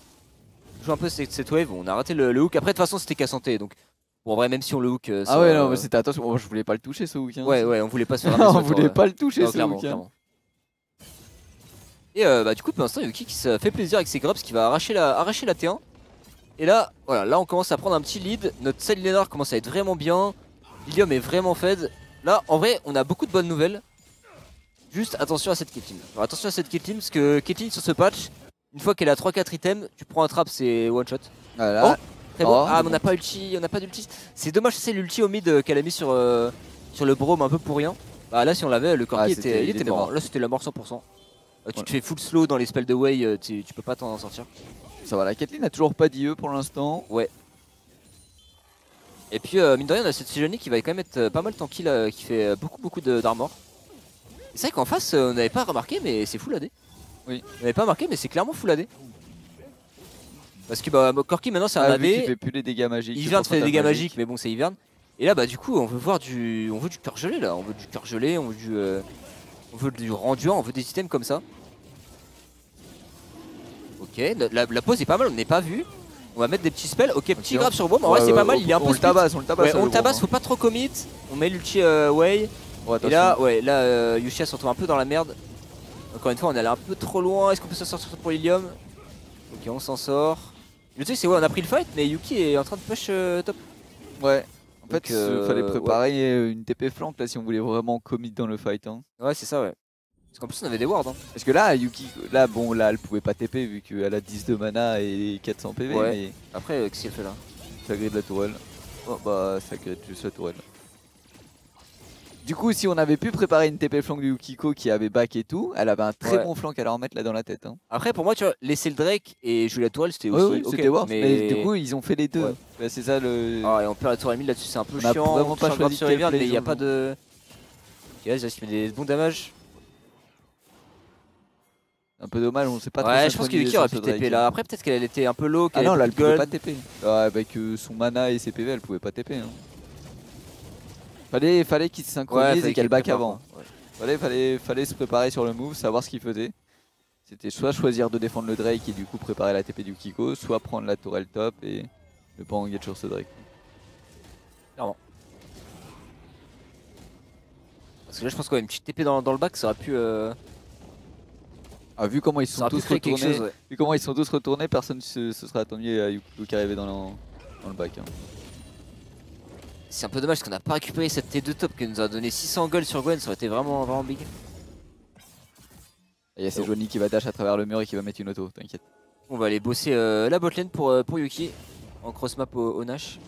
Jouer un peu cette wave. On a raté le hook. Après de toute façon c'était Cassante, donc bon, en vrai même si on le hook ah ouais non mais c'était attention, moi je voulais pas le toucher ce hook hein. Ouais on voulait pas se faire un on voulait pas le toucher ce hook clairement. Et du coup pour l'instant Yuki qui se fait plaisir avec ses grubs, qui va arracher la T1. Et là voilà, là on commence à prendre un petit lead. Notre side laner commence à être vraiment bien. Lilium est vraiment fed. Là, en vrai, on a beaucoup de bonnes nouvelles. Juste attention à cette Caitlyn. Attention à cette Caitlyn, parce que Caitlyn sur ce patch, une fois qu'elle a 3-4 items, tu prends un trap, c'est one shot. Voilà. Très bon. Mais on n'a pas ulti, d'ulti. C'est dommage, c'est l'ulti au mid qu'elle a mis sur le Braum un peu pour rien. Là, si on l'avait, le Corki était mort. Là, c'était la mort 100%. Tu te fais full slow dans les spells de Wei, tu peux pas t'en sortir. Ça va, la Caitlyn n'a toujours pas d'IE pour l'instant. Ouais. Et puis mine de rien on a cette Sejuani qui va quand même être pas mal tanky là, qui fait beaucoup d'armor. C'est vrai qu'en face on n'avait pas remarqué mais c'est full AD. Oui. On n'avait pas remarqué mais c'est clairement full AD. Parce que Corki maintenant c'est un AD. Il fait plus les dégâts magiques. Ivern fait des dégâts magiques mais bon c'est Ivern. Et là du coup on veut du cœur gelé là, on veut du cœur gelé, on veut du rendu, on veut des items comme ça. Ok, la pause est pas mal, on n'est pas vu. On va mettre des petits spells, ok, petit grab sur Braum, en vrai c'est pas mal, il est un peu on le tabasse, on le tabasse, faut pas trop commit, on met l'ulti Wei, et là, Yushia se retrouve un peu dans la merde. Encore une fois on est allé un peu trop loin, est-ce qu'on peut s'en sortir pour Lilium? Ok on s'en sort. Le truc c'est on a pris le fight mais Yuki est en train de push top. Ouais, en fait il fallait préparer une TP flank là si on voulait vraiment commit dans le fight. Hein. Ouais c'est ça ouais. Parce qu'en plus on avait des wards. Hein. Parce que là, Yuki, là elle pouvait pas TP vu qu'elle a 10 de mana et 400 PV. Ouais. Mais... Après, qu'est-ce qu'elle fait là? Ça grille de la tourelle. Oh bah, ça grille juste la tourelle. Du coup, si on avait pu préparer une TP flank de Yukiko qui avait back et tout, elle avait un très bon flank à leur mettre là dans la tête. Hein. Après, pour moi, tu vois, laisser le Drake et jouer la tourelle, c'était aussi. Oui, c'était worth, mais du coup, ils ont fait les deux. Ouais, c'est ça le. Ah, et on perd la tourelle mid là-dessus, c'est un peu chiant. On a vraiment pas choisi sur Ivern, mais il n'y a pas de. Ok, là, il met des bons damages. Un peu dommage, on sait pas trop. Ouais, je pense que Yuki aurait pu TP là. Après, peut-être qu'elle était un peu low. Ah non, là, elle pouvait pas TP. Avec son mana et ses PV, elle pouvait pas TP. Hein. Fallait qu'il se synchronise et qu'elle back avant. Fallait se préparer sur le move, savoir ce qu'il faisait. C'était soit choisir de défendre le Drake et du coup préparer la TP du Yukiko, soit prendre la tourelle top et ne pas engage sur ce Drake. Clairement. Parce que là, je pense qu'une petite TP dans le back, ça aurait pu. Vu comment ils sont tous retournés, vu comment ils sont tous retournés, personne se serait attendu à Yukiko qui arrivait dans le back. Hein. C'est un peu dommage parce qu'on n'a pas récupéré cette T2 top qui nous a donné 600 gold sur Gwen, ça aurait été vraiment big. Il y a Sejuani qui va dash à travers le mur et qui va mettre une auto, t'inquiète. On va aller bosser la botlane pour Yuki en cross map au Nash.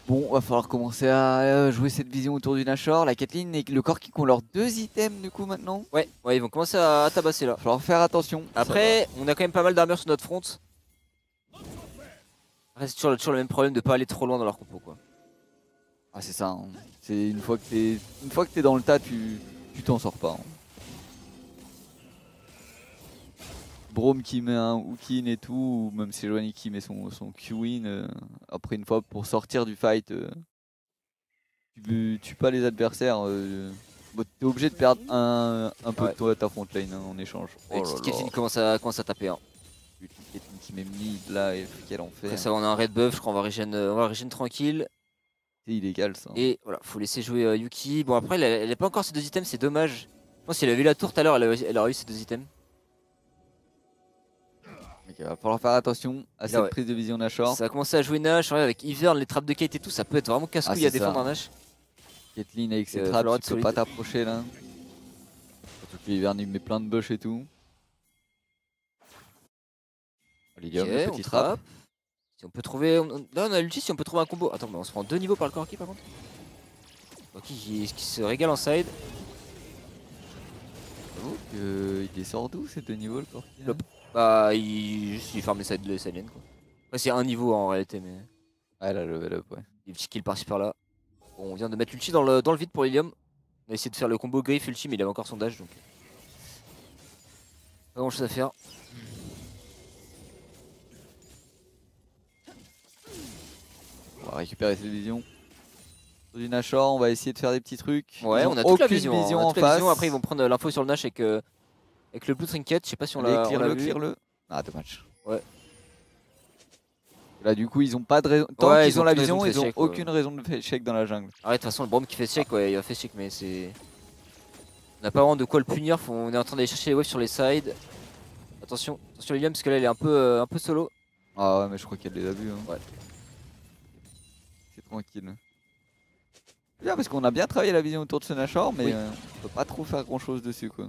Bon, va falloir commencer à jouer cette vision autour du Nashor. La Caitlyn et le Corki qui ont leurs 2 items du coup maintenant. Ouais, ils vont commencer à tabasser là. Va falloir faire attention. Après, on a quand même pas mal d'armure sur notre front. Après, c'est toujours le même problème de pas aller trop loin dans leur compo quoi. Ah c'est ça, hein. C'est une fois que t'es dans le tas, tu t'en sors pas. Hein. Braum qui met un hook-in et tout, ou même Sejuani qui met son Q-in, après une fois pour sortir du fight, tu tues pas les adversaires, t'es obligé de perdre un peu de toi à ta front lane hein, en échange. Avec Caitlyn commence à taper. Hein. Caitlyn qui met mid là, et quel enfer. Après ça on a un red buff, je crois on va régène tranquille. C'est illégal ça. Et voilà, faut laisser jouer Yuki. Bon après elle a pas encore ses 2 items, c'est dommage. Je pense qu'elle a vu la tour tout à l'heure, elle aurait eu ses 2 items. Il va falloir faire attention à cette prise de vision Nashor. Ça a commencé à jouer Nash, avec Ivern, les trappes de Kate et tout, ça peut être vraiment casse-couille à défendre un Nash. Caitlyn avec ses trappes, tu peux pas t'approcher là. Surtout que Ivern il met plein de bush et tout. Lilium, okay, petit trap. Si on peut trouver. Là on a l'ulti, si on peut trouver un combo. Attends, mais on se prend 2 niveaux par le Corki par contre. Corki qui se régale en side. J'avoue qu'il les sort d'où ces 2 niveaux le Corki hein? Bah il farm les side lanes quoi. Après c'est un niveau en réalité mais. Ouais la level up ouais. Des petits kills par-ci par là. Bon, on vient de mettre l'ulti dans le vide pour Lilium. On a essayé de faire le combo Griff ulti mais il avait encore son dash donc. Pas grand chose à faire. On va récupérer cette vision. Sur du Nashor, on va essayer de faire des petits trucs. Ouais, on a toute la vision en face. Après ils vont prendre l'info sur le Nash avec le Blue Trinket, je sais pas si on l'a vu. Clear-le. Ah dommage. Ouais. Là du coup ils ont pas de raison. Tant qu'ils ont la vision, ils ont aucune raison de faire check dans la jungle. Ah ouais, de toute façon le Braum qui fait check, ouais il a fait check mais c'est... On n'a pas vraiment de quoi le punir, on est en train d'aller chercher les waves sur les sides. Attention Lilium parce que là elle est un peu solo. Ah ouais mais je crois qu'elle les a vus. Hein. Ouais. C'est tranquille. Bien parce qu'on a bien travaillé la vision autour de ce Nashor mais on peut pas trop faire grand chose dessus quoi.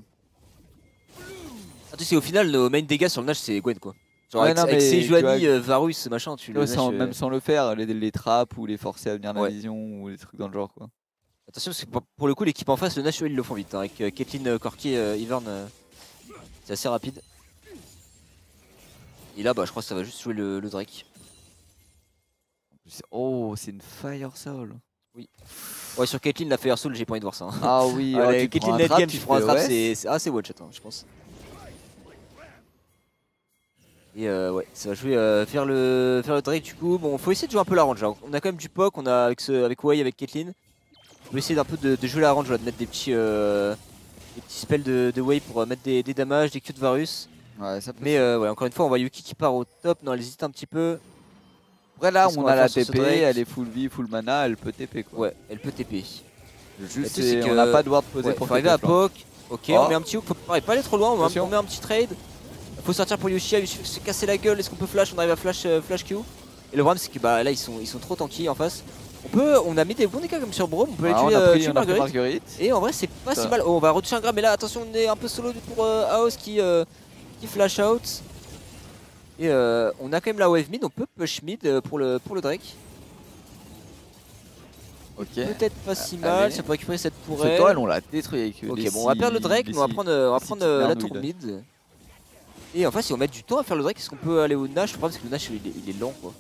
Ah tu sais au final nos main dégâts sur le Nash c'est Gwen quoi. Genre ouais, avec Sejuani, Varus machin tu le Nash, même sans le faire, les trappes ou les forcer à venir la vision ou des trucs dans le genre quoi. Attention parce que pour le coup l'équipe en face le Nash ils le font vite hein, avec Caitlyn, Corki, Ivern c'est assez rapide. Et là bah je crois que ça va juste jouer le Drake. Oh c'est une Fire Soul. Oui. Ouais sur Caitlyn la Fire Soul j'ai pas envie de voir ça. Hein. Ah oui, Caitlyn net game tu prends un trap c'est assez one shot hein, je pense. Et ouais, ça va jouer vers le Drake du coup. Bon, faut essayer de jouer un peu la range. Hein. On a quand même du poke, on a avec Wei, avec Caitlyn. On peut essayer d'un peu de jouer la range, de mettre des petits spells de Wei pour mettre des damages, des Q de Varus. Ouais, ça peut. Mais ouais, encore une fois, on voit Yuki qui part au top. Non, elle hésite un petit peu. Après là, on a la TP, elle est full vie, full mana, elle peut TP quoi. Ouais, elle peut TP. Juste, on n'a pas de ward posé pour faut arriver à poke. Ok, on met un petit hook, faut pas aller trop loin, on met un petit trade. Faut sortir pour Yoshia, Yoshia se casser la gueule, est-ce qu'on peut flash? On arrive à flash Q. Et le problème c'est que bah là ils sont trop tanky en face. On a mis des bons dégâts comme sur Braum, on peut aller tuer Marguerite. Et en vrai c'est pas si mal. Oh, on va retoucher un grab mais là attention on est un peu solo pour Aos qui flash out. Et on a quand même la wave mid, on peut push mid pour le Drake. Ok. Peut-être pas si mal si on peut récupérer cette tourelle. Cette tourelle on l'a détruit avec ok bon on va perdre le Drake mais on va prendre la tour mid. Et en fait si on met du temps à faire le Drake, est-ce qu'on peut aller au Nash? Le problème c'est que le Nash il est lent quoi.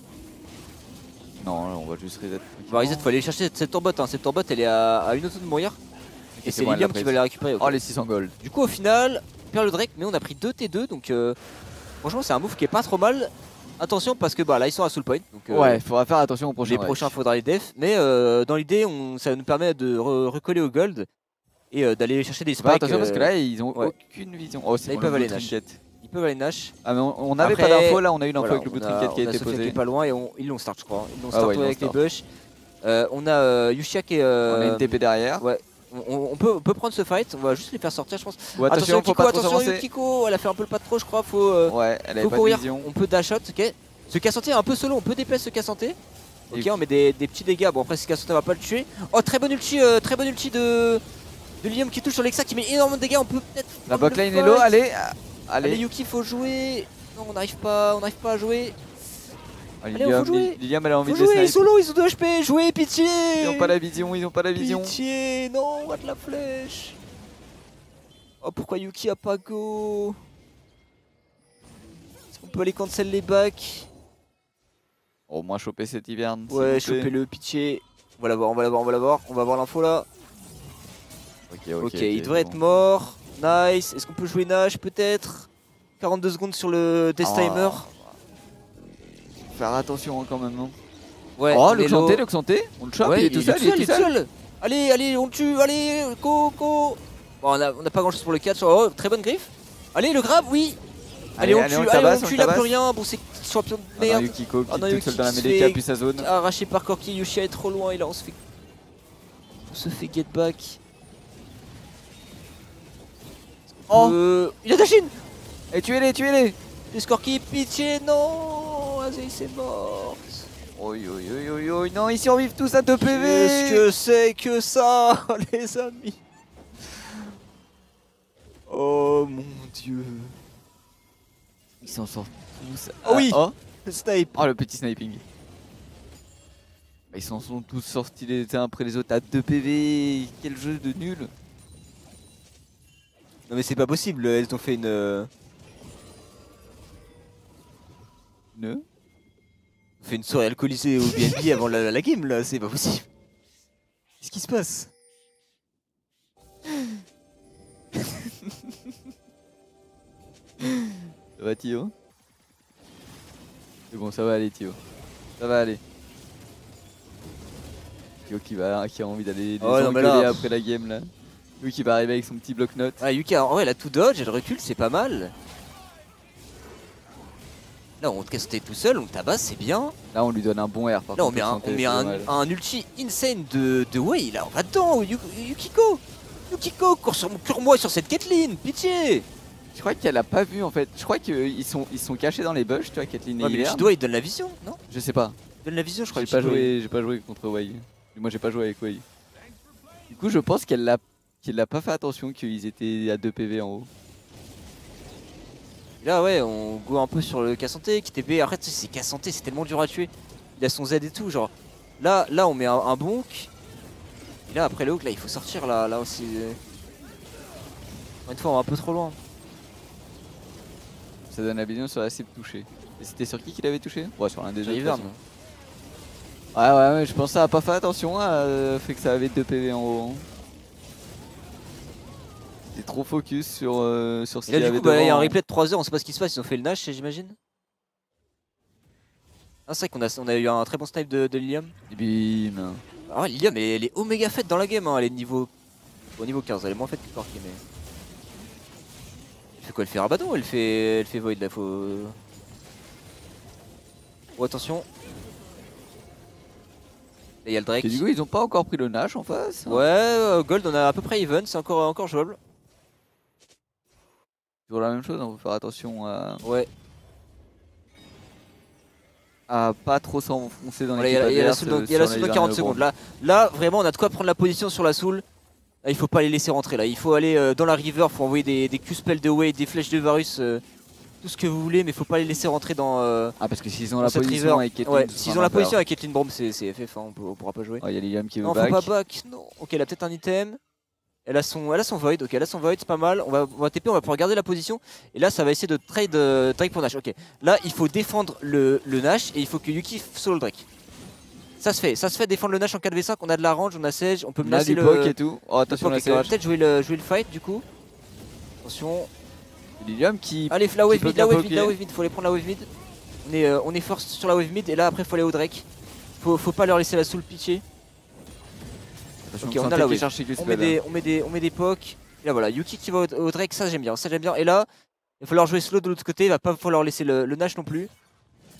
Non là, on va juste reset. On va reset, faut aller chercher cette tourbot hein. Cette tourbot elle est à une auto de mourir. Et c'est Lilium qui va la récupérer. Oh les 600 gold. Du coup au final on perd le Drake mais on a pris 2 T2 donc franchement c'est un move qui est pas trop mal. Attention parce que bah là ils sont à soul point. Donc, ouais faudra faire attention aux prochains. Les prochains faudra les def. Mais dans l'idée ça nous permet de recoller au gold. Et d'aller chercher des spikes. Attention parce que là ils ont aucune vision. Oh c'est ils peuvent aller Nash. Ils peuvent aller Nash. Ah mais on avait pas d'info là, on a une info avec le Blue Trinket qui a été posé. Pas loin et ils l'ont start je crois. Ils l'ont start avec les bush. On a Yushia qui est... On a une TP derrière. Ouais. On peut prendre ce fight, on va juste les faire sortir je pense. Attention Kiko, attention Yukiko, elle a fait un peu le pas de trop je crois, faut courir. On peut dash out, ok. Ce Casanté est un peu solo, on peut DPS ce Casanté. Ok, on met des petits dégâts, bon après ce Casanté va pas le tuer. Oh très bon ulti de Lilium qui touche sur l'Exa qui met énormément de dégâts, on peut peut-être... La backlane est low, allez Yuki faut jouer. Non on n'arrive pas à jouer. Allez, on faut jouer. Lilium, elle a envie Faut de jouer, snipe. ils sont low, ils ont 2 HP. Jouez, pitié. Ils ont pas la vision, ils ont pas la vision. Pitié, non, what la flèche. Oh, pourquoi Yuki a pas go? Est-ce qu'on peut aller cancel les backs? Au moins choper cet hiverne. Ouais, chopez-le, pitié. On va l'avoir, on va l'avoir, on va l'avoir. On va avoir l'info là. Ok, il devrait être mort. Nice. Est-ce qu'on peut jouer Nash peut-être? 42 secondes sur le test timer. Faire attention hein, quand même, non? Ouais. Oh, le Xanté, on le chope, ouais, il est tout seul, il est tout seul. Allez, allez, on le tue, allez, go. Bon, on a pas grand chose pour le catch. Oh, très bonne griffe. Allez, le grab, oui. Allez, on le tue, il a plus rien. Bon, c'est champion de merde. Yukiko qui est tout seul dans la mêlée, qui a plus sa zone. Arraché par Corki, Yoshia est trop loin et là on se fait get back. Oh, il a Dashin. Et tuez-les. Les Scorky, pitié, non. Azei c'est mort. Oi, non, ils survivent tous à 2 PV. Qu'est-ce que c'est que ça, les amis? Oh mon dieu. Ils s'en sortent tous. Oh oui. Oh, le snipe. Oh, le petit sniping. Ils s'en sont tous sortis les uns après les autres à 2 PV. Quel jeu de nul. Non mais c'est pas possible, elles ont fait une soirée alcoolisée au BNB avant la game là, c'est pas possible. Qu'est-ce qui se passe? Ça va Tio? C'est bon, ça va aller Tio. Ça va aller. Tio qui a envie d'aller les engueuler après la game là. Lui qui va arriver avec son petit bloc-notes. Ah Yuki, ouais, elle a tout dodge, elle recule, c'est pas mal. Là on te casse tout seul, on tabasse, c'est bien. Là on lui donne un bon air par contre. Là on met un ulti insane de Wei, là on va dedans, Yukiko, cours sur moi sur cette Caitlyn, pitié. Je crois qu'elle a pas vu en fait, je crois qu'ils sont cachés dans les bush, tu vois, Caitlyn et mais Chidois il donne la vision, non? Je sais pas. Il donne la vision, je crois. J'ai pas joué contre Wei. Moi j'ai pas joué avec Wei. Du coup je pense qu'elle a pas fait attention qu'ils étaient à 2 PV en haut. Et là ouais, on go un peu sur le Kassanté qui TP. Arrête, c'est Kassanté, c'est tellement dur à tuer. Il a son Z et tout, genre. Là on met un bonk. Et là après le hook, là il faut sortir là aussi. Encore une fois on va un peu trop loin. Ça donne la vision sur la cible touchée. Et c'était sur qui qu'il avait touché? Ouais, sur l'un des deux. Ouais, je pense que ça a pas fait attention, fait que ça avait 2 PV en haut. C'est trop focus sur ce qu'il y avait devant. Il y a un replay de 3 heures, on sait pas ce qui se passe, ils ont fait le Nash j'imagine. Ah c'est vrai qu'on a eu un très bon snipe de Lilium. Et bim. Ah ouais, Lilium elle est oméga faite dans la game, hein. Elle est niveau 15, elle est moins faite que Corki mais... Elle fait quoi? Elle fait Rabadon ou elle fait Void là? Faut... Oh attention. Et il y a le Drake. Et du coup ils ont pas encore pris le Nash en face hein. Ouais, Gold on a à peu près even, c'est encore jouable. Toujours la même chose, on faut faire attention à... Ouais. À pas trop s'enfoncer dans les Il y a la soul dans 40 secondes. Là vraiment on a de quoi prendre la position sur la soul. Là il faut pas les laisser rentrer là. Il faut aller dans la river, faut envoyer des Q-spells de Wei, des flèches de Varus. Tout ce que vous voulez, mais faut pas les laisser rentrer dans. Ah, parce que s'ils ont la position avec Caitlyn. Ouais, s'ils ont la position avec Caitlyn Bomb, c'est FF, hein, on pourra pas jouer. Il y a Lilium qui veut non, back. Faut pas back. Non, ok, elle a peut-être un item. Elle a son Void, ok, elle a son Void, c'est pas mal. On va TP, on va pouvoir garder la position. Et là, ça va essayer de trade pour Nash. Ok, là, il faut défendre le Nash et il faut que Yuki solo le Drake. Ça se fait défendre le Nash en 4v5. On a de la range, on a Sage, on peut menacer le. Poke et tout. Oh, attention, la Sage. On va peut-être jouer le fight du coup. Attention. Lilium qui. Allez, la wave mid, faut les prendre la wave mid. On est force sur la wave mid et là après faut aller au Drake. Faut pas leur laisser la soul pitié. Ok, on a la wave. On met des pocs. Et là voilà, Yuki qui va au Drake, ça j'aime bien, Et là, il va falloir jouer slow de l'autre côté, il va pas falloir laisser le Nash non plus.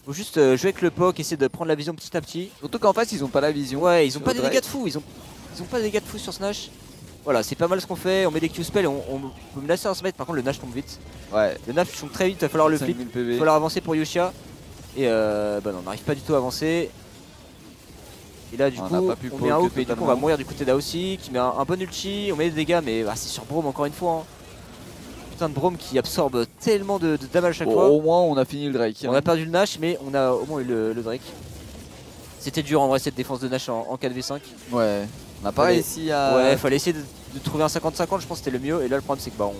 Faut juste jouer avec le poc, essayer de prendre la vision petit à petit. Surtout qu'en face ils ont pas la vision. Ouais, ils ont pas des dégâts de fou, ils ont pas des dégâts de fou sur ce Nash. Voilà, c'est pas mal ce qu'on fait, on met des Q-spells et on peut menacer un smite, par contre le Nash tombe vite. Ouais. Le Nash tombe très vite, il va falloir le flip, il va falloir avancer pour Yoshia. Et bah non, on n'arrive pas du tout à avancer. Et là du coup, on met un hook, mais du coup on va mourir du côté d'Aossi qui met un bon ulti, on met des dégâts, mais c'est sur Brome encore une fois. Hein. putain de Braum qui absorbe tellement de damage à chaque Bon, fois. au moins on a fini le Drake. On a perdu le Nash, mais on a au moins eu le Drake. C'était dur en vrai cette défense de Nash en 4v5. Ouais, on n'a pas réussi à... Ouais, fallait essayer de trouver un 50-50, je pense que c'était le mieux. Et là le problème c'est que bah on...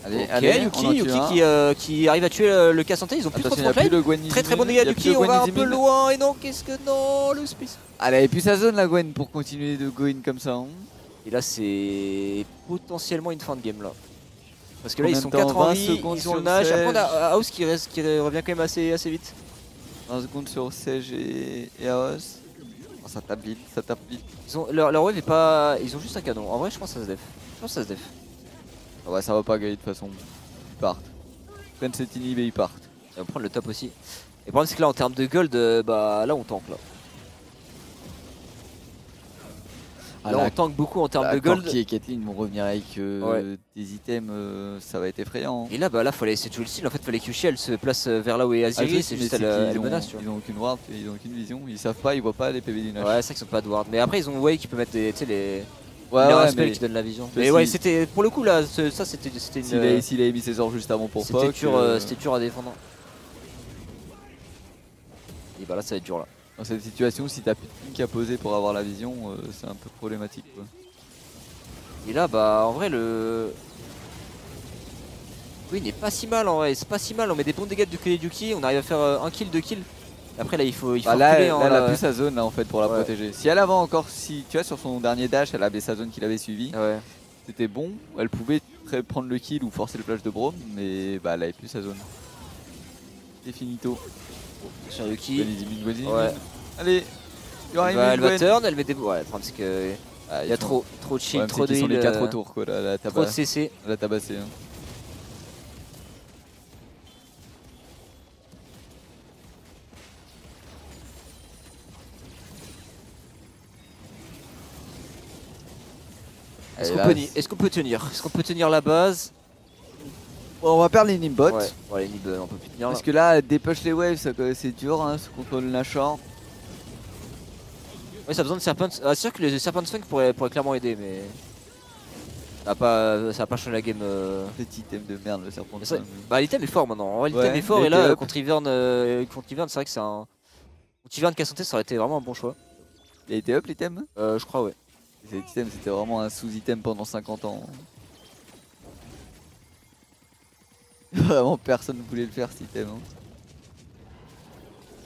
Allez, okay, allez, Yuki qui arrive à tuer le Kassanté, ils ont plus trop de frontline. Très très bon dégât Yuki, on va un peu loin et non, qu'est-ce que non, le space. Allez, et puis sa zone la Gwen pour continuer de go in comme ça. Hein. Et là c'est potentiellement une fin de game là. Parce que là ils sont 4 en en vie, ils ont le Nash, après on a House qui revient quand même assez vite. 20 secondes sur Sage et Aos. Oh, ça tape vite, ça tape vite. Leur wave est pas... Ils ont juste un canon, en vrai je pense que ça se def. Je pense que ça se def. Ah ouais, ça va pas gagner de toute façon. Ils partent. Ils prennent cette inhib et ils partent. Et on va prendre le top aussi. Et le problème c'est que là en termes de gold, bah là on tank là. Là on tank beaucoup en termes de gold. Corki et Caitlyn vont revenir avec des items, ça va être effrayant. Et là bah là fallait essayer de jouer le style, en fait fallait que elle se place vers là où est Aziri, c'est juste elle menace tu vois. Ils ont aucune ward, ils ont aucune vision, ils savent pas, ils voient pas les PV du Nash. Ouais c'est vrai qu'ils ont pas de ward, mais après ils ont Way qui peut mettre des, tu sais les... Ouais, spell qui donne la vision. Mais ouais c'était, pour le coup là, ça c'était une... S'il a mis ses ors juste avant pour Poc... C'était dur à défendre. Et bah là ça va être dur là. Dans cette situation, si t'as plus de pink à poser pour avoir la vision, c'est un peu problématique quoi. Et là bah en vrai le... Oui il n'est pas si mal en vrai, c'est pas si mal, on met des bons dégâts du côté de Yuki, on arrive à faire 1 kill, 2 kills. Après là il faut là, reculer, là, elle a plus sa zone là en fait pour la protéger. Si elle avait encore, si tu vois sur son dernier dash, elle avait sa zone qu'il avait suivi. C'était bon, elle pouvait prendre le kill ou forcer le flash de Braum, mais bah elle avait plus sa zone. C'est finito. Sur Yuki. Allez, elle va turn, elle met des... Ouais le problème c'est que... il y a trop de shield, trop de heal. Ils sont les 4 autour quoi, là, trop de CC. Elle a tabassé. Hein. Est-ce qu'on peut tenir? Est-ce qu'on peut tenir la base? Bon, on va perdre les nimbots. Ouais, les nib on peut plus tenir. Parce que là, dépush les waves, c'est dur, hein, ce contrôle Nashor. Ouais, ça a besoin de Serpent. Ah, c'est sûr que les Serpent Funk pourraient clairement aider, mais. Ça va pas changer la game. Petit item de merde, le Serpent. Bah, l'item est fort maintenant. En vrai, l'item est fort, et là, contre Ivern, c'est vrai que c'est un. Contre Ivern Kassanté, ça aurait été vraiment un bon choix. Il a été up l'item? Je crois, ouais. Cet item, c'était vraiment un sous-item pendant 50 ans. Vraiment, personne ne voulait le faire cet item. Hein.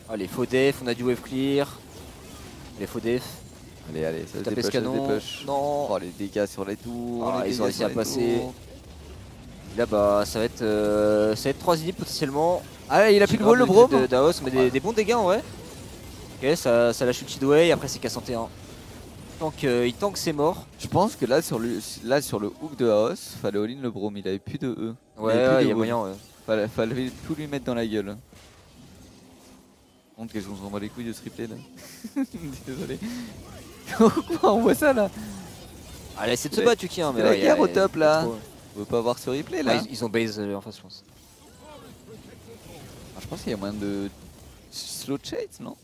Allez, faux def, on a du wave clear. Les faux def. Allez, ça se dépêche, canon. Non. Oh, les dégâts sur les tours. Ils ont réussi à passer. Et là, bah, ça va être 3 inhibs potentiellement. Ah, il a plus le wall, le Braum Daos, mais des bons dégâts en vrai. Ok, ça lâche une Tidway, après c'est K101. Il tank c'est mort. Je pense que là sur le hook de Aos, fallait all-in le Braum, il avait plus de E. Ouais, il y a moyen, ouais. Fallait tout lui mettre dans la gueule. Honte que je m'en bats les couilles de ce replay là. Désolé. Pourquoi on voit ça là? Allez, essaie de se battre Yuki, hein, mais la guerre au top là. On veut pas voir ce replay là. Ils ont base en face, je pense. Je pense qu'il y a moyen de slow chase, non?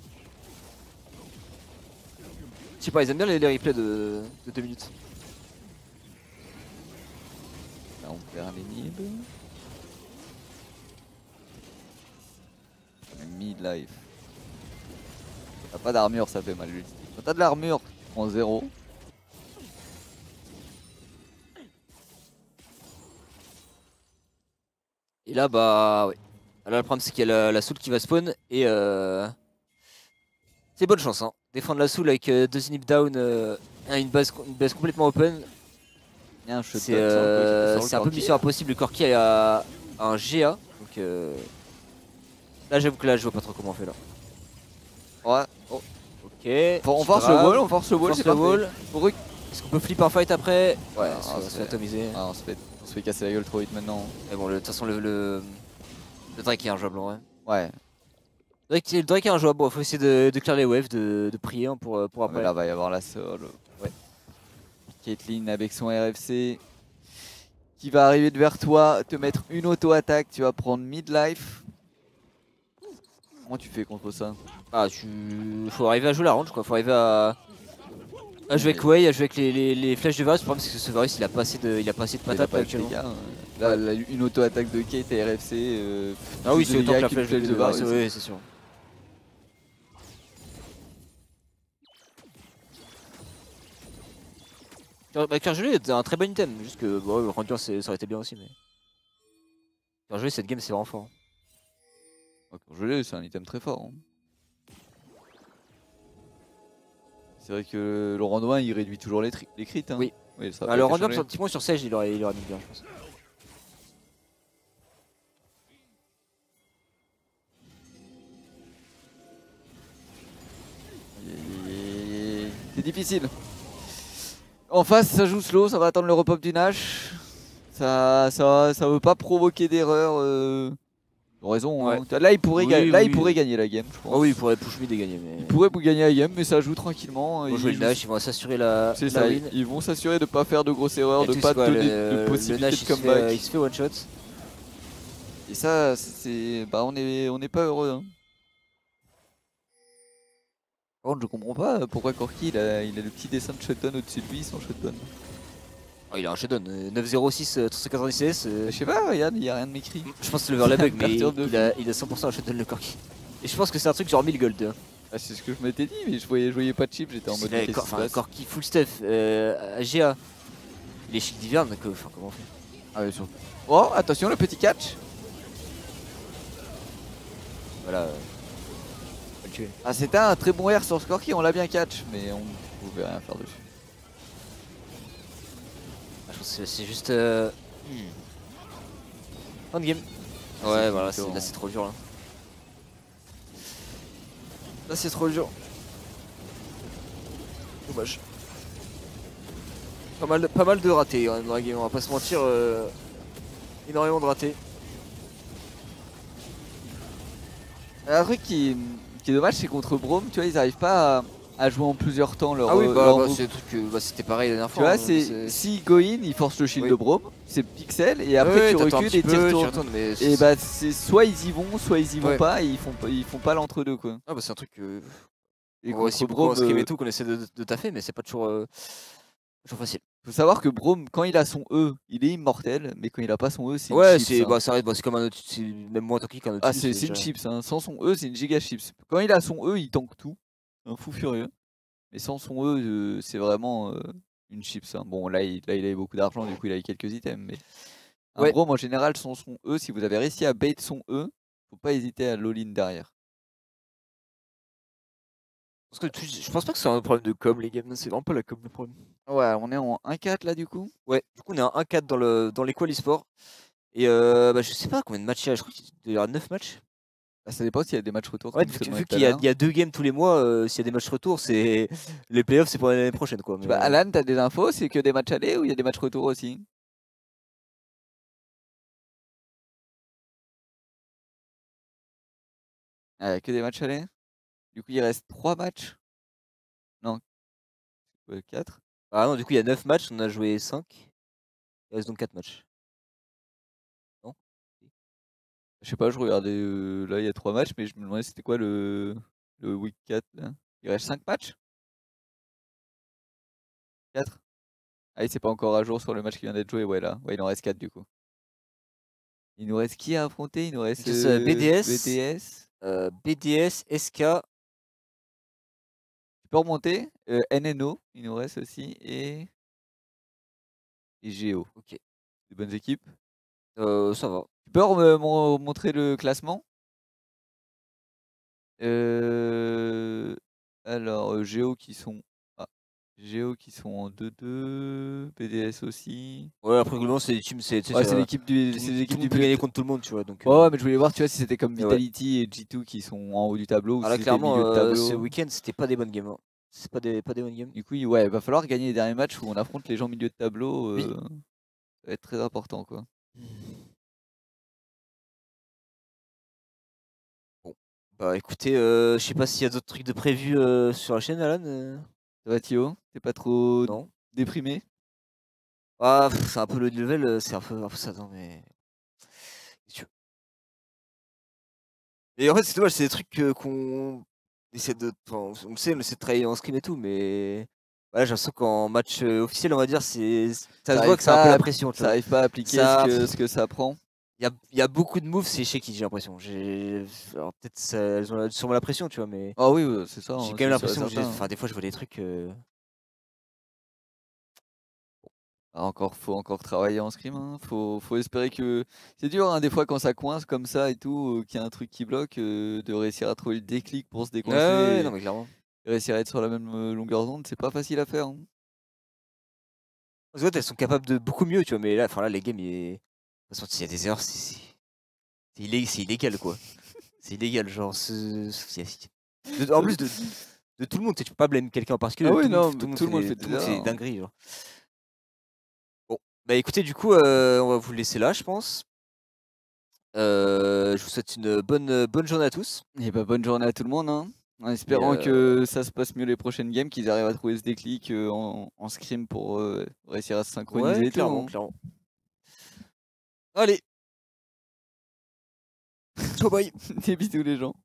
Je sais pas, ils aiment bien les replays de 2 minutes. Là on perd les nibs. Mid-life. T'as pas d'armure, ça fait mal lui. Quand t'as de l'armure, tu prends 0. Et là bah ouais. Là le problème c'est qu'il y a la soul qui va spawn et c'est bonne chance hein. Défendre la soul avec 2 inhibs down, une base complètement open. C'est un peu mission impossible, le Corki a un GA. Donc là j'avoue que là je vois pas trop comment on fait là. Ouais. Oh. Ok. On force le wall, c'est parfait. Est-ce qu'on peut flip un fight après? Ouais, on se fait atomiser. On se fait casser la gueule trop vite maintenant. Mais bon, de toute façon le Drake est injouable en vrai. Ouais. Le Drake est injouable, bon, faut essayer de clear les waves, de prier hein, pour après. Mais là va y avoir la solo. Ouais. Caitlyn avec son RFC qui va arriver vers toi, te mettre une auto-attaque, tu vas prendre mid-life. Comment tu fais contre ça? Faut arriver à jouer la range quoi, faut arriver à À jouer avec Wei, à jouer avec les flèches de Varus. Le problème c'est que ce Varus il a pas assez de patates actuellement. Là, une auto-attaque de Kate à RFC. Ah oui, c'est autant que la flèche de Varus. Oui, c'est sûr. Bah, Cœur gelé est un très bon item, juste que bon, Ranger ça aurait été bien aussi. Mais Cœur gelé, cette game c'est vraiment fort. Cœur gelé, c'est un item très fort. Hein. C'est vrai que le round 1 il réduit toujours les crits. Hein. Oui. Ça le round 1 un petit point sur Sage il aurait mis bien, je pense. C'est difficile. En face, ça joue slow, ça va attendre le repop du Nash. Ça veut pas provoquer d'erreur. Raison. Ouais. Hein. Là, il pourrait gagner la game, je pense. Oh oui, il pourrait push mid et gagner. Mais... Il pourrait gagner la game, mais ça joue tranquillement. Ils vont jouer le Nash, ils vont s'assurer la. C'est ça, win. ils vont s'assurer de pas faire de grosses erreurs, de pas donner de possibilité de comeback. Il se fait one shot. Et ça, c'est. Bah, on est pas heureux. Hein. Par contre, je comprends pas pourquoi Corki il a le petit dessin de shutdown au-dessus de lui sans shutdown. Oh, il a un shutdown, 906, 390 CS. Je sais pas, regarde, il y a rien de m'écrit. Je pense que c'est le overlap, mais il a 100% un shutdown le Corki. Et je pense que c'est un truc genre 1000 gold. Hein. Ah, c'est ce que je m'étais dit, mais je voyais pas de chip, j'étais en mode. Corki full stuff, AGA, il est chic d'hiverne, comment on fait? Ah, ouais, surtout. Oh, attention, le petit catch. Voilà. Ah, c'était un très bon air sur Scorky, on l'a bien catch, mais on pouvait rien faire dessus. Ah, je pense que c'est juste. Fin de game. Ouais, voilà, là c'est trop dur là. Là c'est trop dur. Dommage. Pas mal de ratés quand même dans la game, on va pas se mentir. Énormément de ratés. Un truc qui est dommage, c'est contre Braum, tu vois, ils arrivent pas à jouer en plusieurs temps leur. Ah oui, c'était pareil la dernière fois. Tu vois, si go in, il force le shield de Braum, c'est pixel, et après tu recules et tu retournes. Et bah, c'est soit ils y vont, soit ils y vont pas, et ils font pas l'entre-deux quoi. Ah bah, c'est un truc que. Et on voit aussi beaucoup en stream et tout qu'on essaie de taffer, mais c'est pas toujours facile. Faut savoir que Braum, quand il a son E, il est immortel, mais quand il a pas son E, c'est une chips. Ouais, c'est comme un autre, c'est même moins tanky qu'un autre. Ah, c'est une chips, hein. Sans son E, c'est une giga chips. Quand il a son E, il tank tout. Un fou furieux. Mais sans son E, c'est vraiment une chips. Hein. Bon, là, il avait beaucoup d'argent, du coup, il avait quelques items. Mais un Braum, en général, sans son E, si vous avez réussi à bait son E, faut pas hésiter à l'all-in derrière. Parce que je pense pas que c'est un problème de com, les games. C'est vraiment pas la com le problème. Ouais, on est en 1-4 là, du coup. Ouais, du coup, on est en 1-4 dans les quali sport. Et bah, je sais pas combien de matchs il y a, je crois qu'il y a 9 matchs. Bah, ça dépend s'il y a des matchs retour. Ouais, vu qu'il y a 2 games tous les mois, s'il y a des matchs retour, c'est les playoffs, c'est pour l'année prochaine quoi. Mais... Bah, Alan, t'as des infos, c'est que des matchs allés ou il y a des matchs retour aussi? Que des matchs allés. Du coup, il reste 3 matchs. Non, 4. Ah non, du coup, il y a 9 matchs, on a joué 5. Il reste donc 4 matchs. Non? Je sais pas, je regardais. Là, il y a 3 matchs, mais je me demandais c'était quoi le week 4 là. Il reste 5 matchs? 4? Ah, c'est pas encore à jour sur le match qui vient d'être joué. Ouais, là. Ouais, il en reste 4 du coup. Il nous reste qui à affronter? Il nous reste BDS. BDS, SK. Tu peux remonter. NNO, il nous reste aussi. Et Géo. Ok. Des bonnes équipes. Ça va. Tu peux me montrer le classement? Alors, Géo qui sont. Géo qui sont en 2-2. BDS aussi. Ouais, après, globalement, c'est des teams. C'est l'équipe du. C'est l'équipe du peut gagner contre tout le monde, tu vois. Donc, ouais, mais je voulais voir, tu vois, si c'était comme Vitality et G2 qui sont en haut du tableau. Ou là, si clairement, milieu de tableau. ce week-end, c'était pas des bonnes games. Hein. C'est pas des bonnes games. Du coup, ouais, il va falloir gagner les derniers matchs où on affronte les gens milieu de tableau. Oui. Ça va être très important, quoi. Bon. Bah, écoutez, je sais pas s'il y a d'autres trucs de prévus sur la chaîne, Alan. Ça va, Thio? T'es pas trop Non. déprimé? Ah, c'est un peu le level, c'est un peu ça, non, mais. Et en fait, c'est dommage, c'est des trucs qu'on essaie de. Enfin, on le sait, on essaie de travailler en scrim et tout, mais. Ouais, j'ai l'impression qu'en match officiel, on va dire, ça se voit arrive que c'est un peu pas la à pression, tu ça vois. arrive pas à appliquer Ça, ce que ça prend. il y a beaucoup de moves, c'est shaky, j'ai l'impression. Alors peut-être elles ont sûrement la pression, tu vois, mais Ah oui, c'est ça, j'ai hein, quand même c'est sûr et l'impression que certain, hein. enfin, des fois, je vois des trucs. Ah, faut encore travailler en scrim, hein. Faut espérer que c'est dur, hein, des fois quand ça coince comme ça et tout, qu'il y a un truc qui bloque, de réussir à trouver le déclic pour se Ouais, ouais, ouais, non, décoincer mais clairement. et réussir à être sur la même, longueur d'onde, c'est pas facile à faire, hein. Les autres, elles sont capables de beaucoup mieux, tu vois, mais là, enfin là, les games, de toute façon, s'il y a des erreurs, c'est illégal, quoi. C'est illégal, genre, en plus de tout le monde, tu sais, tu peux pas blâmer quelqu'un en particulier, Ah de oui, non, tout mais le monde tout le monde fait tout des le monde fait des erreurs, hein. dingueries, genre. Bon, bah écoutez, du coup, on va vous laisser là, je pense. Je vous souhaite une bonne journée à tous. Et bah, bonne journée à tout le monde, hein, en Et espérant que ça se passe mieux les prochaines games, qu'ils arrivent à trouver ce déclic, en scrim pour, réussir à se ouais, synchroniser et tout, clairement, hein. clairement. Allez, ciao, bye. Des bisous les gens.